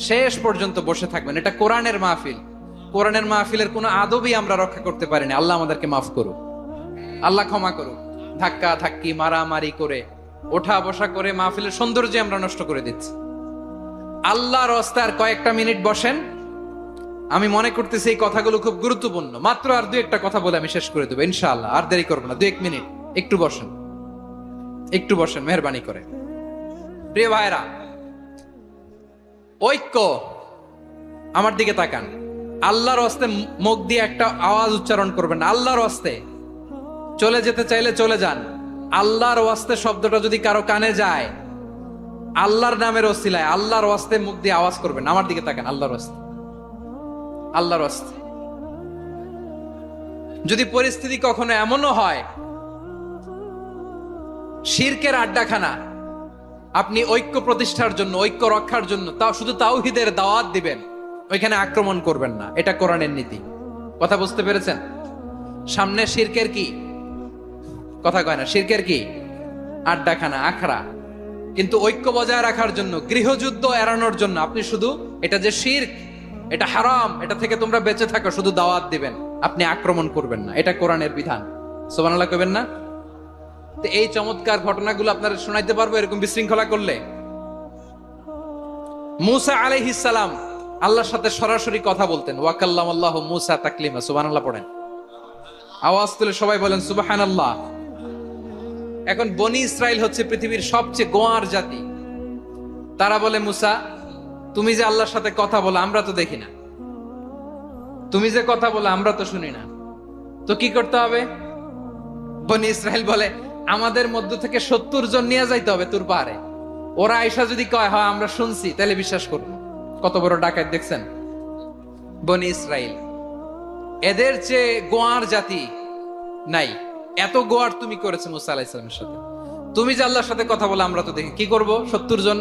শেষ পর্যন্ত বসে থাকবেন। এটা কোরআনের মাহফিল, কোরআনের মাহফিলের কোনো আদবই আমরা রক্ষা করতে পারিনি। আল্লাহ আমাদেরকে মাফ করুক, আল্লাহ ক্ষমা করুক। ধাক্কা ধাক্কি, মারামারি করে, ওঠা বসা করে মাহফিলের সৌন্দর্য আমরা নষ্ট করে দিচ্ছি। আল্লাহর রাস্তায় কয়েকটা মিনিট বসেন। আমি মনে করতেছি এই কথাগুলো খুব গুরুত্বপূর্ণ। মাত্র আর 2-1টা কথা বলে আমি শেষ করে দেবো ইনশাআল্লাহ, আর দেরি করবো না। 2-1 মিনিট একটু বসেন, একটু বসেন মেহরবানি করে। প্রিয় ভাইরা, ঐক্য, আমার দিকে তাকান। আল্লাহর ওয়াস্তে মুখ দিয়ে একটা আওয়াজ উচ্চারণ করবেন, আল্লাহর ওয়াস্তে। চলে যেতে চাইলে চলে যান। আল্লাহর ওয়াস্তে শব্দটা যদি কারো কানে যায়, আল্লাহর নামের ওসিলায় আল্লাহর ওয়াস্তে মুখ দিয়ে আওয়াজ করবেন। আমার দিকে তাকান, আল্লাহর ওয়াস্তে, আল্লাহর ওয়াস্তে। যদি পরিস্থিতি কখনো এমনও হয় শিরকের আড্ডাখানা, আপনি ঐক্য প্রতিষ্ঠার জন্য, ঐক্য রক্ষার জন্য তাও শুধু তাওহীদের দাওয়াত দিবেন, ওইখানে আক্রমণ করবেন না। এটা কোরআনের নীতি। কথা বুঝতে পেরেছেন? সামনে শিরকের কি কথা কয় না, শিরকের কি আড্ডাখানা, আখড়া। কিন্তু ঐক্য বজায় রাখার জন্য, গৃহযুদ্ধ এড়ানোর জন্য আপনি শুধু এটা যে শিরক, এটা হারাম, এটা থেকে তোমরা বেঁচে থাকো, শুধু দাওয়াত দিবেন, আপনি আক্রমণ করবেন না। এটা কোরআনের বিধান। সুবহানাল্লাহ কইবেন না? তো এই চমৎকার ঘটনাগুলো আপনারা শোনাইতে পারবো এরকম বিশৃঙ্খলা করলে। মূসা আলাইহিস সালাম আল্লাহর সাথে সরাসরি কথা বলতেন। ওয়াকাল্লামাল্লাহু মূসা তাকলিমা। সুবহানাল্লাহ পড়েন, আওয়াজ তুলে সবাই বলেন সুবহানাল্লাহ। এখন বনি ইসরাইল হচ্ছে পৃথিবীর সবচেয়ে গোয়ার জাতি। তারা বলে, মূসা তুমি যে আল্লাহর সাথে কথা বলো আমরা তো দেখি না, তুমি যে কথা বলো আমরা তো শুনি না, তো কি করতে হবে? বনি ইসরাইল বলে, আমাদের মধ্য থেকে 70 জন নিয়ে যাইতে হবে তোর পাহাড়ে। ওরা আয়েশা যদি কয় হয় আমরা শুনছি, তাহলে বিশ্বাস করবো। কত বড় ডাকাত দেখছেন বনি ইসরাইল। এদের চেয়ে গোয়ার জাতি নাই। এত গোয়ার তুমি করেছো মুসা আলাইহিস সালামের সাথে। তুমি যে আল্লাহর সাথে কথা বলে আমরা তো দেখি, কি করব? 70 জন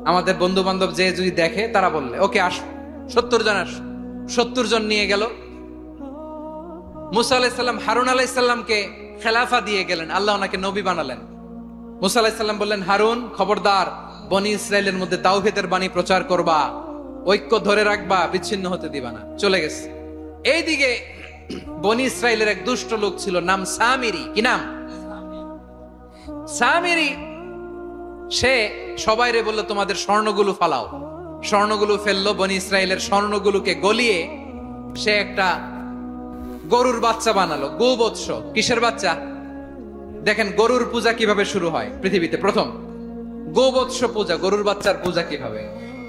আমাদের বন্ধু বান্ধব যে যদি দেখে, তারা বললে ওকে আস, 70 জন আস। 70 জন নিয়ে গেল। মুসা আলাইহিস সালাম হারুন আলাইহিস সালামকে খেলাফা দিয়ে গেলেন, আল্লাহ ওনাকে নবী বানালেন। মুসা আলাইহিস সালাম বললেন, হারুন খবরদার, বনি ইসরাইলের মধ্যে তাওহীদের বাণী প্রচার করবা, ঐক্য ধরে রাখবা, বিচ্ছিন্ন হতে দিবা না। চলে গেছে। এইদিকে বনি ইসরাইলের এক দুষ্ট লোক ছিল, নাম সামিরি। কি নাম? সামিরি। সে সবাইরে বলল, তোমাদের স্বর্ণগুলো ফালাও। স্বর্ণগুলো ফেললো। বনি ইসরাইলের স্বর্ণগুলোকে গলিয়ে সে একটা গরুর বাচ্চা বানালো। গোবৎস। কিসের বাচ্চা? দেখেন গরুর পূজা কিভাবে শুরু হয় পৃথিবীতে প্রথম। গোবৎস পূজা, গরুর বাচ্চার পূজা কিভাবে।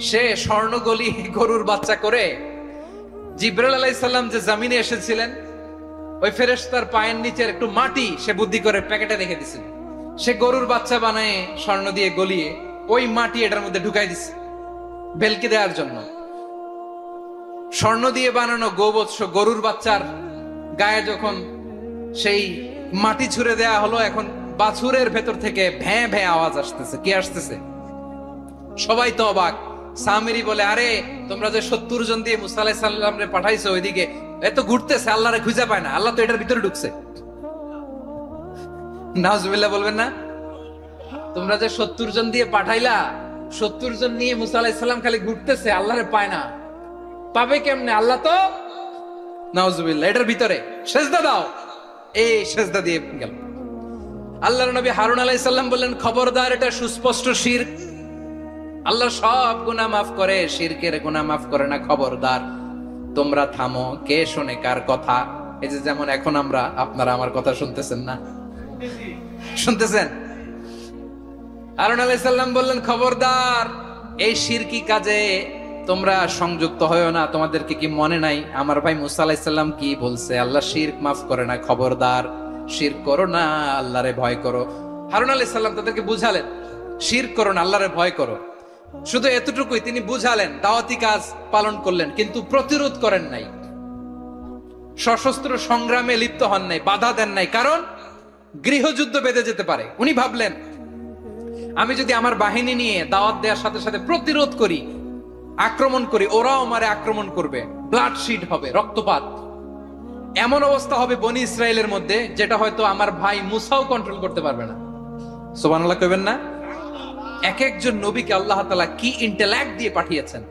সে স্বর্ণ গলিয়ে গরুর বাচ্চা করে, জিবরাইল আলাইহিস সালাম যে জমিনে এসেছিলেন, ওই ফেরেশতার পায়ের নিচের একটু মাটি সে বুদ্ধি করে প্যাকেটে রেখে দিছিল। সে গরুর বাচ্চা বানায় স্বর্ণ দিয়ে গলিয়ে ওই মাটি এটার মধ্যে ঢুকাই দিছে ভেলকি দেওয়ার জন্য। স্বর্ণ দিয়ে বানানো গোবৎস গরুর বাচ্চার গায়ে যখন সেই মাটি ছুঁড়ে দেয়া হলো, এখন বাছুরের ভেতর থেকে ভ্যাঁ ভ্যাঁ আওয়াজ আসতেছে। কি আসতেছে? সবাই তো অবাক। সামিরি বলে, আরে তোমরা যে 70 জন দিয়ে মুসা আলাইহিস সালামরে পাঠাইছো ওইদিকে, এত ঘুরতেছে, আল্লাহরে খুঁজে পায় না, আল্লাহ তো এটার ভিতরে ঢুকছে। নাউজুবিল্লাহ বলবেন না? তোমরা যে 70 জন দিয়ে পাঠাইলা, 70 জন নিয়ে মুসা আলাইহিস সালাম খালি ঘুরতেছে, আল্লাহরে পায় না। পাবে কেমনে? আল্লাহ তো, নাউজুবিল্লাহ, এটার ভিতরে সেজদা দাও। এই সেজদা দিয়ে গেল। আল্লাহর নবী হারুন আলাইহিস সালাম বললেন, খবরদার, এটা সুস্পষ্ট শিরক। আল্লাহ সব গুনাহ মাফ করে, শিরকের গুনাহ মাফ করে না, খবরদার তোমরা থামো। কে শোনে কার কথা? এই যে যেমন এখন আপনারা আমার কথা শুনতেছেন না? শুনতেছেন? হারুন আলাইহিস সালাম বললেন, খবরদার, এই শিরকি কাজে তোমরা সংযুক্ত হয়ো না। তোমাদেরকে কি মনে নাই আমার ভাই মুসা আলাইহিস সালাম কি বলছে? আল্লাহ শিরক মাফ করে না, খবরদার শিরক করো না, আল্লাহরে ভয় করো। হারুন আলাইহিস সালাম তাদেরকে বুঝালেন, শিরক করো না, আল্লাহরে ভয় করো। শুধু এতটুকুই তিনি বুঝালেন, দাওয়াতি কাজ পালন করলেন, কিন্তু প্রতিরোধ করেন নাই, সশস্ত্র সংগ্রামে লিপ্ত হন নাই, বাধা দেন নাই, কারণ গৃহযুদ্ধ বেঁধে যেতে পারে। উনি ভাবলেন, আমি যদি আমার বাহিনী নিয়ে দাওয়াত দেওয়ার সাথে সাথে প্রতিরোধ করি, আক্রমণ করি, ওরাও আমারে আক্রমণ করবে, ব্লাডশিড হবে, রক্তপাত, এমন অবস্থা হবে বনি ইসরায়েলের মধ্যে যেটা হয়তো আমার ভাই মুসাও কন্ট্রোল করতে পারবে না। সুবহানাল্লাহ কইবেন না? এক একজন নবীকে আল্লাহ তাআলা কি ইন্টেলেক্ট দিয়ে পাঠিয়েছেন।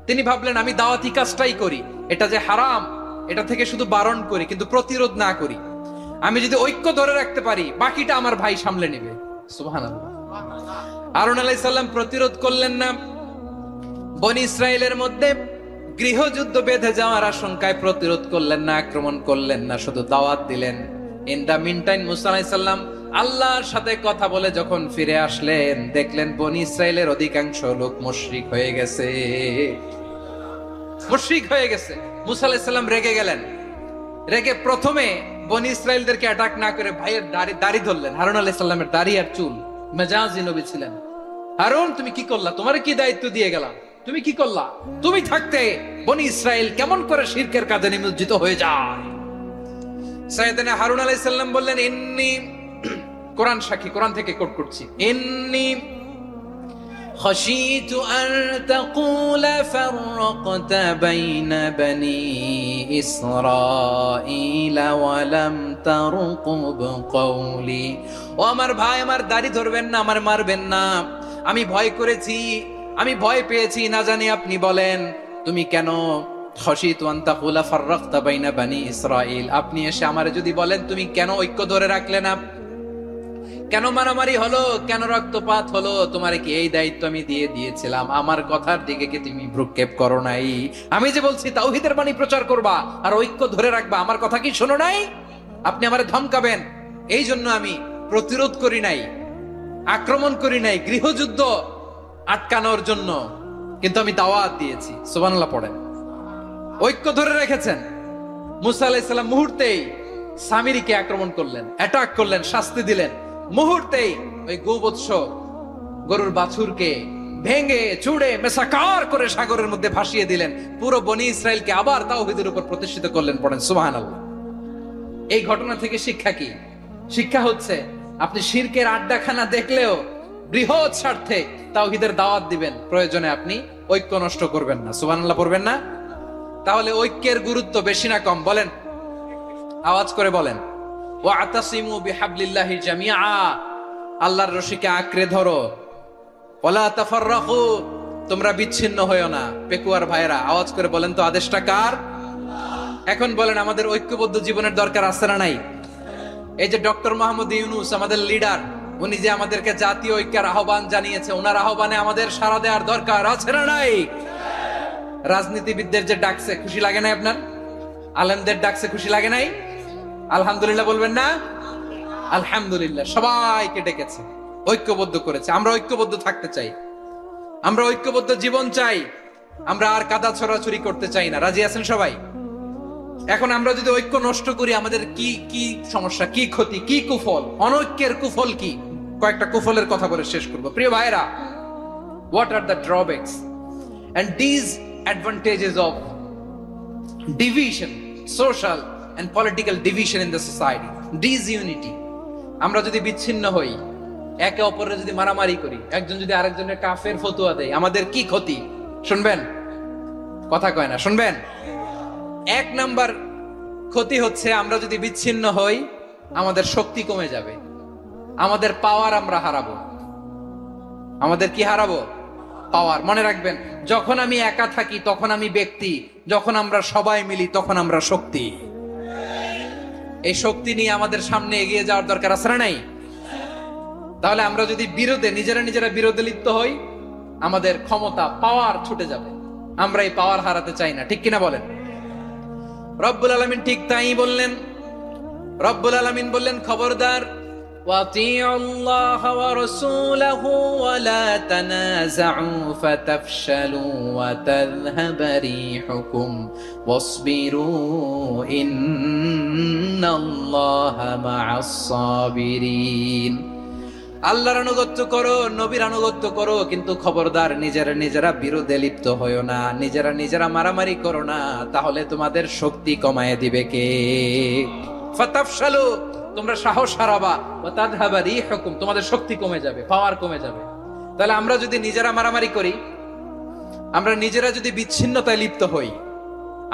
তিনি ভাবলেন, আমি দাওয়াতি কাজটাই করি, এটা যে হারাম এটা থেকে শুধু বারণ করি, কিন্তু প্রতিরোধ না করি। আমি যদি ঐক্য ধরে রাখতে পারি, বাকিটা আমার ভাই সামলে নেবে। সুবহানাল্লাহ। হারুন আলাইহিস সালাম প্রতিরোধ করলেন না, বনি ইসরায়েলের মধ্যে গৃহযুদ্ধ বেঁধে যাওয়ার আশঙ্কায় প্রতিরোধ করলেন না, আক্রমণ করলেন না, শুধু দাওয়াত দিলেন। ইন দা মিনটাইম মুসা আলাইহিস সালাম আল্লাহর সাথে কথা বলে যখন ফিরে আসলেন, দেখলেন বনি ইসরায়েলের অধিকাংশ লোক মুশরিক হয়ে গেছে, মুশরিক হয়ে গেছে। মুসা আলাইহিস সালাম রেগে গেলেন। রেগে প্রথমে বনি ইসরায়েলদেরকে অ্যাটাক না করে ভাইয়ের দাড়ি ধরলেন। হারুন আলাইহিস সালামের দাড়ি আর চুল, মেজাজি নবী ছিলেন। হারুন, তুমি কি করলা? তোমারে কি দায়িত্ব দিয়ে গেলাম? তুমি কি করলা? তুমি থাকতে বনি ইসরায়েল কেমন করে শিরকের কাজে নিমজ্জিত হয়ে যায়? সাইয়েদনা হারুন আলাইহিস সালাম বললেন, ইন্নী, কোরআন সাক্ষী, কোরআন থেকে কোট করছি, ইন্নী খাশিতু আন তাকুলা ফাররাকতা বাইনা বনি ইসরাঈল ওয়া লাম তারকুব কওলি। ও আমার ভাই, আমার দাড়ি ধরবেন না, আমার মারবেন না। আমি ভয় করেছি, আমি ভয় পেয়েছি, না জানি আপনি বলেন তুমি কেন খাশিতু আন তাকুলা ফাররাকতা বাইনা বনি ইসরাঈল, আপনি এসে আমারে যদি বলেন তুমি কেন ঐক্য ধরে রাখলে না, কেন মারামারি হলো, কেন রক্তপাত হলো, তোমারে কি এই দায়িত্ব আমি দিয়ে দিয়েছিলাম? আমার কথার দিকে কি তুমি ভ্রুক্ষেপ করো নাই? আমি যে বলছি তাওহীদের বাণী প্রচার করবা আর ঐক্য ধরে রাখবা, আমার কথা কি শোনো নাই? আপনি আমারে ধমকাবেন, এই জন্য আমি প্রতিরোধ করি নাই, আক্রমণ করি নাই, গৃহযুদ্ধ আটকানোর জন্য, কিন্তু আমি দাওয়াত দিয়েছি। সুবহানাল্লাহ পড়েন। ঐক্য ধরে রেখেছেন। মুসা আলাইহিস সালাম মুহূর্তেই সামিরীকে আক্রমণ করলেন, অ্যাটাক করলেন, শাস্তি দিলেন। মুহূর্তেই ওই গোবৎস গরুর বাছুরকে ভেঙে চুড়ে মেসাকার করে সাগরের মধ্যে ভাসিয়ে দিলেন। পুরো বনি ইসরায়েলকে আবার তাওহীদের উপর প্রতিষ্ঠিত করলেন। পড়েন সুবহানাল্লাহ। এই ঘটনা থেকে শিক্ষা কি? শিক্ষা হচ্ছে, আপনি শিরকের আড্ডাখানা দেখলেও বৃহৎ স্বার্থে তাওহীদের দাওয়াত দিবেন, প্রয়োজনে আপনি ঐক্য নষ্ট করবেন না। সুবহানাল্লাহ পড়বেন না? তাহলে ঐক্যের গুরুত্ব বেশি না কম? বলেন, আওয়াজ করে বলেন। ওয়াতাসিমু বিহাবলিল্লাহি জামিআ, আল্লাহর রশিকে আঁকড়ে ধরো। ওয়ালা তাফাররাকু, তোমরা বিচ্ছিন্ন হয়ো না। পেকুয়ার ভাইরা আওয়াজ করে বলেন তো, আদেশটা কার? এখন বলেন, আমাদের ঐক্যবদ্ধ জীবনের দরকার আছে না নাই? এই যে ডক্টর মোহাম্মদ ইউনূস আমাদের লিডার, উনি যে আমাদেরকে জাতীয় ঐক্যের আহ্বান জানিয়েছে, ওনার আহ্বানে আমাদের সাড়া দেওয়ার দরকার আছে না নাই? রাজনীতিবিদদের যে ডাকছে, খুশি লাগে নাই আপনার? আলেমদের ডাকছে, খুশি লাগে নাই? আলহামদুলিল্লাহ বলবেন না? আলহামদুলিল্লাহ, সবাইকে ডেকেছে, ঐক্যবদ্ধ করেছে। আমরা ঐক্যবদ্ধ থাকতে চাই, আমরা ঐক্যবদ্ধ জীবন চাই, আমরা আর কাদা ছড়াছড়ি করতে চাই না। রাজি আছেন সবাই? এখন আমরা যদি ঐক্য নষ্ট করি, আমাদের কি কি সমস্যা, কি ক্ষতি, কি কুফল? অনৈক্যের কুফল কি? কয়েকটা কুফলের কথা বলে শেষ করব। প্রিয় ভাইরা, what are the drawbacks and disadvantages of division, social and political division in the society? Disunity. আমরা যদি বিচ্ছিন্ন হই, একে অপরের যদি মারামারি করি, একজন যদি আরেকজনের কাফের ফতোয়া দেয়, আমাদের কি ক্ষতি? শুনবেন? কথা কয় না, শুনবেন? এক নাম্বার ক্ষতি হচ্ছে আমরা যদি বিচ্ছিন্ন হই, আমাদের শক্তি কমে যাবে, আমাদের পাওয়ার আমরা হারাবো। আমাদের কি হারাবো? পাওয়ার। মনে রাখবেন, যখন আমি একা থাকি তখন আমি ব্যক্তি, যখন আমরা সবাই মিলি তখন আমরা শক্তি। এই শক্তি নিয়ে আমাদের সামনে এগিয়ে যাওয়ার দরকার আছে না নাই? তাহলে আমরা যদি নিজেরা বিরোধে লিপ্ত হই, আমাদের ক্ষমতা, পাওয়ার ছুটে যাবে। আমরা এই পাওয়ার হারাতে চাই না, ঠিক কিনা বলেন? রব্বুল আলামিন ঠিক তাই বললেন। রব্বুল আলামিন বললেন, খবরদার, وَأَطِيعُوا اللَّهَ وَرَسُولَهُ وَلَا تَنَازَعُوا فَتَفْشَلُوا وَتَذْهَبَ رِيحُكُمْ وَاصْبِرُوا إِنَّ اللَّهَ مَعَ الصَّابِرِينَ। আল্লাহর আনুগত্য করো, নবীর আনুগত্য করো, কিন্তু খবরদার নিজেরা বিরোধে লিপ্ত হয়ো না, নিজেরা মারামারি করো না, তাহলে তোমাদের শক্তি কমায় দিবে কে? ফাতাফশালু, তোমরা সাহস হারাবা, ওয়া তাযহাবা রিহুকুম, তোমাদের শক্তি কমে যাবে, পাওয়ার কমে যাবে। তাহলে আমরা যদি নিজেরা মারামারি করি, আমরা নিজেরা যদি বিচ্ছিন্নতায় লিপ্ত হই,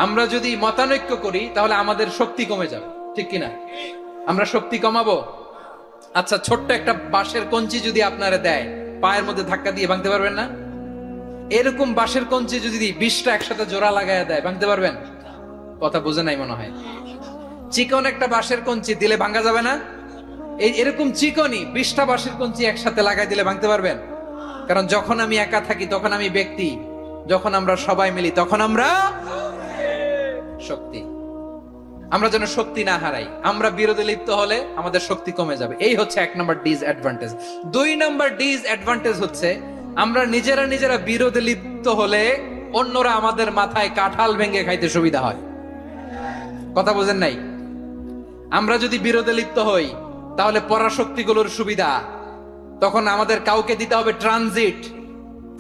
আমরা যদি মতানৈক্য করি, তাহলে আমাদের শক্তি কমে যাবে, ঠিক কিনা? আমরা শক্তি কমাবো। আচ্ছা, ছোট্ট একটা বাঁশের কঞ্চি যদি আপনারা দেয়, পায়ের মধ্যে ধাক্কা দিয়ে ভাঙতে পারবেন না? এরকম বাঁশের কঞ্চি যদি 20টা একসাথে জোড়া লাগায় দেয়, ভাঙতে পারবেন? কথা বুঝে নাই মনে হয়। চিকন একটা বাঁশের কঞ্চি দিলে ভাঙা যাবে না? এরকম চিকনই 20টা বাঁশের কঞ্চি একসাথে লাগাই দিলে ভাঙতে পারবেন? কারণ যখন আমি একা থাকি তখন আমি ব্যক্তি, যখন আমরা সবাই মিলি তখন আমরা শক্তি। আমরা যেন শক্তি না হারাই। আমরা বিরোধে লিপ্ত হলে আমাদের শক্তি কমে যাবে। এই হচ্ছে 1 নম্বর ডিসঅ্যাডভান্টেজ। 2 নম্বর ডিসঅ্যাডভান্টেজ হচ্ছে আমরা নিজেরা বিরোধে লিপ্ত হলে অন্যরা আমাদের মাথায় কাঁঠাল ভেঙে খাইতে সুবিধা হয়। কথা বুঝেন নাই? আমরা যদি বিরোধে লিপ্ত হই তাহলে পরাশক্তিগুলোর সুবিধা, তখন আমাদের কাউকে দিতে হবে ট্রানজিট,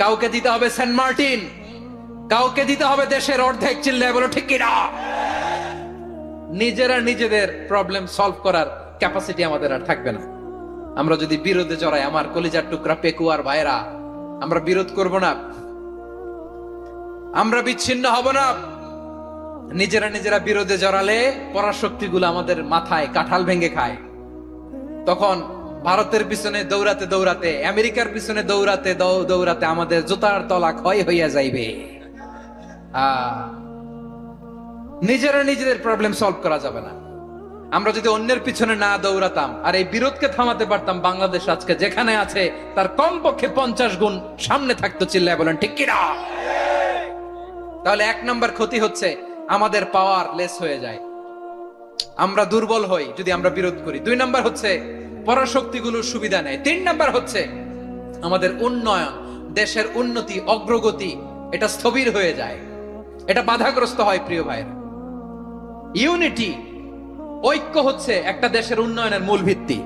কাউকে দিতে হবে সেন্ট মার্টিন, কাউকে দিতে হবে দেশের অর্ধেক। চিল্লায় বলো ঠিক কিনা? নিজেদের প্রবলেম সলভ করার ক্যাপাসিটি আমাদের আর থাকবে না। আমরা যদি বিরোধে জড়াই, আমার কলিজার টুকরা পেকুয়ার ভাইরা, আমরা বিরোধ করব না, আমরা বিচ্ছিন্ন হব না। নিজেরা বিরোধে জড়ালে পরাশক্তিগুলো আমাদের মাথায় কাঁঠাল ভেঙে খায়। তখন ভারতের পিছনে দৌড়াতে, আমেরিকার পিছনে দৌড়াতে আমাদের জুতার তলা ক্ষয় হইয়া যাইবে। নিজেদের প্রবলেম সলভ করা যাবে না। আমরা যদি অন্যের পিছনে না দৌড়াতাম আর এই বিরোধকে থামাতে পারতাম, বাংলাদেশ আজকে যেখানে আছে তার কমপক্ষে 50 গুণ সামনে থাকতো। চিল্লায় বলেন ঠিক কিনা? তাহলে 1 নম্বর ক্ষতি হচ্ছে আমাদের পাওয়ার লেস হয়ে যায়, আমরা দুর্বল হই যদি আমরা বিরোধ করি। 2 নম্বর হচ্ছে পরাশক্তিগুলোর সুবিধা নেয়। 3 নম্বর হচ্ছে আমাদের উন্নয়ন, দেশের উন্নতি, অগ্রগতি, এটা স্থবির হয়ে যায়, এটা বাধাগ্রস্ত হয়। প্রিয় ভাইরা, ইউনিটি, ঐক্য হচ্ছে একটা দেশের উন্নয়নের মূল ভিত্তি।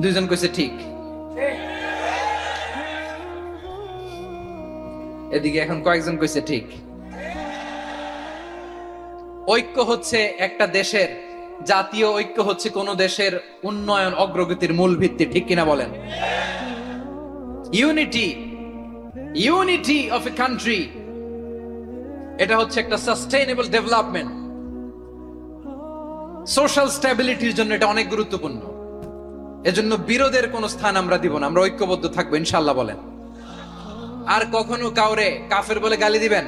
2 জন কইছে ঠিক। এদিকে এখন কয়েকজন কইছে ঠিক। ঐক্য হচ্ছে একটা দেশের, জাতীয় ঐক্য হচ্ছে কোন দেশের উন্নয়ন, অগ্রগতির মূল ভিত্তি, ঠিক কিনা বলেন? ইউনিটি অফ এ কান্ট্রি, এটা হচ্ছে একটা সাস্টেইনেবল ডেভেলপমেন্ট, সোশ্যাল স্ট্যাবিলিটির জন্য এটা অনেক গুরুত্বপূর্ণ। এজন্য বিরোধের কোন স্থান আমরা দিব না, আমরা ঐক্যবদ্ধ থাকবো ইনশাআল্লাহ বলেন। আর কখনো কাউরে কাফের বলে গালি দিবেন,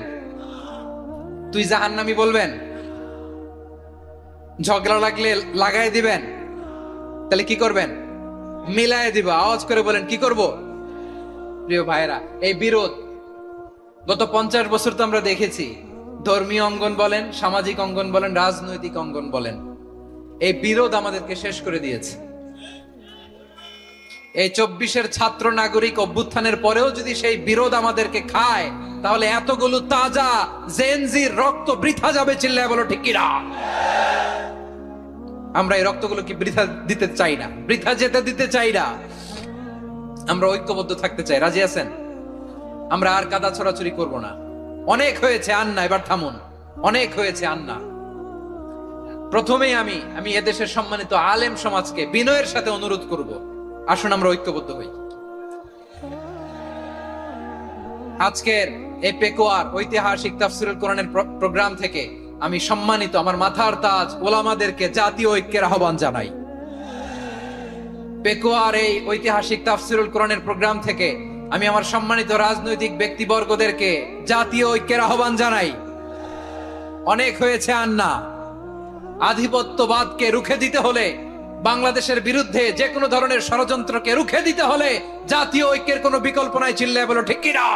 তুই জাহান্নামী বলবেন, ঝগড়া লাগলে লাগাই দিবেন, তাহলে কি করবেন? মিলায় দিবা। আওয়াজ করে বলেন কি করব? প্রিয় ভাইরা, এই বিরোধ গত 50 বছর তো আমরা দেখেছি, ধর্মীয় অঙ্গন বলেন, সামাজিক অঙ্গন বলেন, রাজনৈতিক অঙ্গন বলেন, এই বিরোধ আমাদেরকে শেষ করে দিয়েছে। এই 24-এর ছাত্র নাগরিক অভ্যুত্থানের পরেও যদি সেই বিরোধ আমাদেরকে খায়, তাহলে এতগুলো তাজা জেনজির রক্ত বৃথা যাবে। চিল্লায় বলো ঠিক কিনা? আমরা এই রক্তগুলো কি বৃথা দিতে চাই না, বৃথা যেতে দিতে চাই না। আমরা ঐক্যবদ্ধ থাকতে চাই। রাজি আছেন? আমরা আর কাদা ছড়াছড়ি করব না। অনেক হয়েছে, আন্না, এবার থামুন। অনেক হয়েছে, আন্না। প্রথমেই আমি এদেশের সম্মানিত আলেম সমাজকে বিনয়ের সাথে অনুরোধ করব, আসুন আমরা ঐক্যবদ্ধ হই। আজকের এই পেকুয়ার ঐতিহাসিক তাফসীরুল কোরআনের প্রোগ্রাম থেকে আমি সম্মানিত আমার মাথার তাজ ওলামাদেরকে জাতীয় ঐক্যের আহ্বান জানাই। পেকুয়ার এই ঐতিহাসিক তাফসীরুল কোরআনের প্রোগ্রাম থেকে আমি আমার সম্মানিত রাজনৈতিক ব্যক্তিবর্গদেরকে জাতীয় ঐক্যের আহ্বান জানাই। অনেক হয়েছে আর না। আধিপত্যবাদকে রুখে দিতে হলে, বাংলাদেশের বিরুদ্ধে যে কোনো ধরনের ষড়যন্ত্রকে রুখে দিতে হলে জাতীয় ঐক্যের কোনো বিকল্প নাই। চিল্লায় বলো ঠিক কিনা?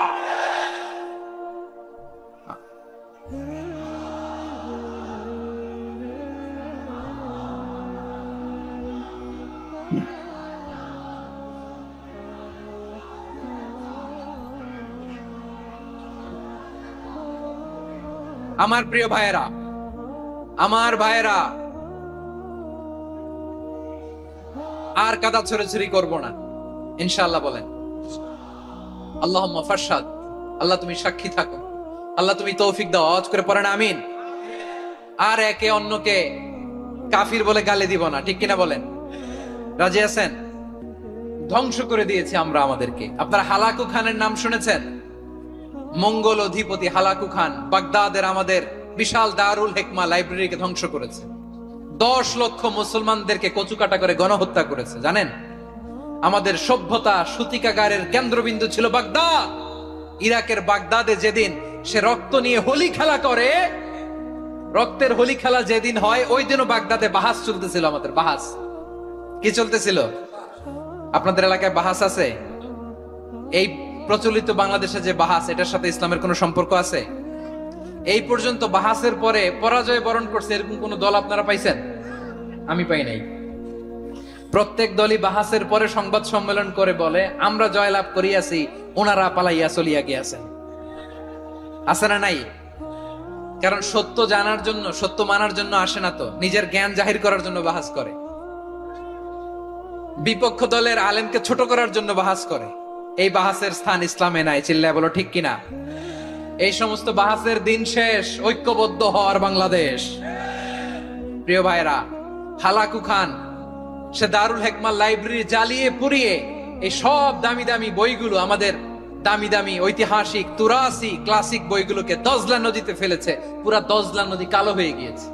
আমার প্রিয় ভাইয়েরা, আমার ভাইয়েরা, আর কাদা ছড়াছড়ি করব না ইনশাআল্লাহ। বলেন আল্লাহুম্মা ফারশাদ। আল্লাহ তুমি সাক্ষী থাকো, আল্লাহ তুমি তৌফিক দাও। আওয়াজ করে পড়েন আমিন। আর একে অন্যকে কাফির বলে গালি দিব না, ঠিক কিনা বলেন? রাজি আছেন? ধ্বংস করে দিয়েছি আমরা আমাদেরকে। আপনারা হালাকু খানের নাম শুনেছেন? মঙ্গল অধিপতি হালাকু খান বাগদাদের আমাদের বিশাল দারুল হিকমা লাইব্রেরিকে ধ্বংস করেছে। 10 লক্ষ মুসলমানদেরকে কচুকাটা করে গণহত্যা করেছে। জানেন, আমাদের সভ্যতা সূতিকাগারের কেন্দ্রবিন্দু ছিল বাগদাদ। ইরাকের বাগদাদে যেদিন সে রক্ত নিয়ে হোলি খেলা করে, রক্তের হোলি খেলা যেদিন হয়, ওই দিনও বাগদাদে বাহাস চলতেছিল। আমাদের বাহাস কি চলতেছিল? আপনাদের এলাকায় বাহাস আছে? এই প্রচলিত বাংলাদেশে যে বাহাস, এটার সাথে ইসলামের কোনো সম্পর্ক আছে? এই পর্যন্ত বাহাসের পরে পরাজয় বরণ করছে এরকম কোন দল আপনারা পাইছেন? আমি পাই নাই। প্রত্যেক দলই বাহাসের পরে সংবাদ সম্মেলন করে বলে আমরা জয়লাভ করিয়াছি, ওনারা পালাইয়া চলিয়া গিয়াছেন। আছে না নাই? কারণ সত্য জানার জন্য, সত্য মানার জন্য আসে না তো, নিজের জ্ঞান জাহির করার জন্য বাহাস করে। বিপক্ষ দলের আলেমকে ছোট করার জন্য বাহাস করে। এই বাহাসের স্থান ইসলামে নাই। চিল্লায় বলো ঠিক কিনা? এই সমস্ত বাহাসের দিন শেষ। ঐক্যবদ্ধ হওয়ার বাংলাদেশ। প্রিয় ভাইরা, হালাকু খান সে দারুল হিকমা লাইব্রেরি জ্বালিয়ে পুড়িয়ে এই সব দামি দামি বইগুলো, আমাদের দামি দামি ঐতিহাসিক তুরাসি ক্লাসিক বইগুলোকে দজলা নদীতে ফেলেছে। পুরা দজলা নদী কালো হয়ে গিয়েছে।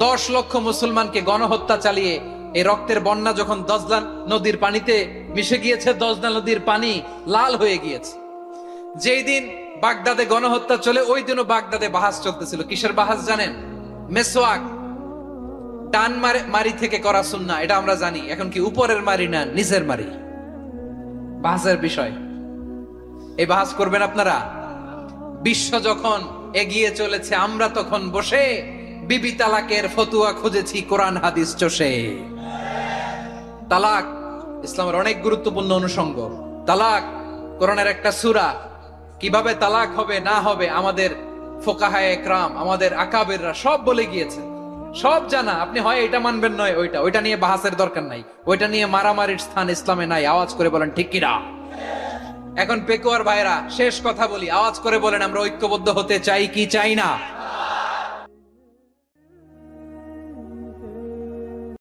10 লক্ষ মুসলমানকে গণহত্যা চালিয়ে এই রক্তের বন্যা যখন দজলা নদীর পানিতে মিশে গিয়েছে, দজলা নদীর পানি লাল হয়ে গিয়েছে। যেই দিন বাগদাদে গণহত্যা চলে, ওই দিনও বাগদাদে বাহাস চলতেছিল। কিসের বাহাস জানেন? মেসওয়াক, টান মারি থেকে করা সুন্নাহ, এটা আমরা জানি। এখন কি উপরের মারি না নিচের মারি? বাহাসের বিষয়। এই বাহাস করবেন আপনারা? বিশ্ব যখন এগিয়ে চলেছে, আমরা তখন বসে বিবি তালাকের ফতুয়া খুঁজেছি কোরআন হাদিস চষে। তালাক ইসলামের অনেক গুরুত্বপূর্ণ অনুষঙ্গ। তালাক কোরআনের একটা সূরা। কিভাবে তালাক হবে না হবে আমাদের ফোকাহায়ে একরাম, আমাদের আকাবেররা সব বলে গিয়েছে, সব জানা। আপনি হয় এটা মানবেন, নয় ওইটা। ওইটা নিয়ে বাহাসের দরকার নাই, ওইটা নিয়ে মারামারির স্থান ইসলামে নাই। আওয়াজ করে বলেন ঠিক কিনা? এখন পেকুয়ার ভাইরা, শেষ কথা বলি, আওয়াজ করে বলেন আমরা ঐক্যবদ্ধ হতে চাই কি চাই না?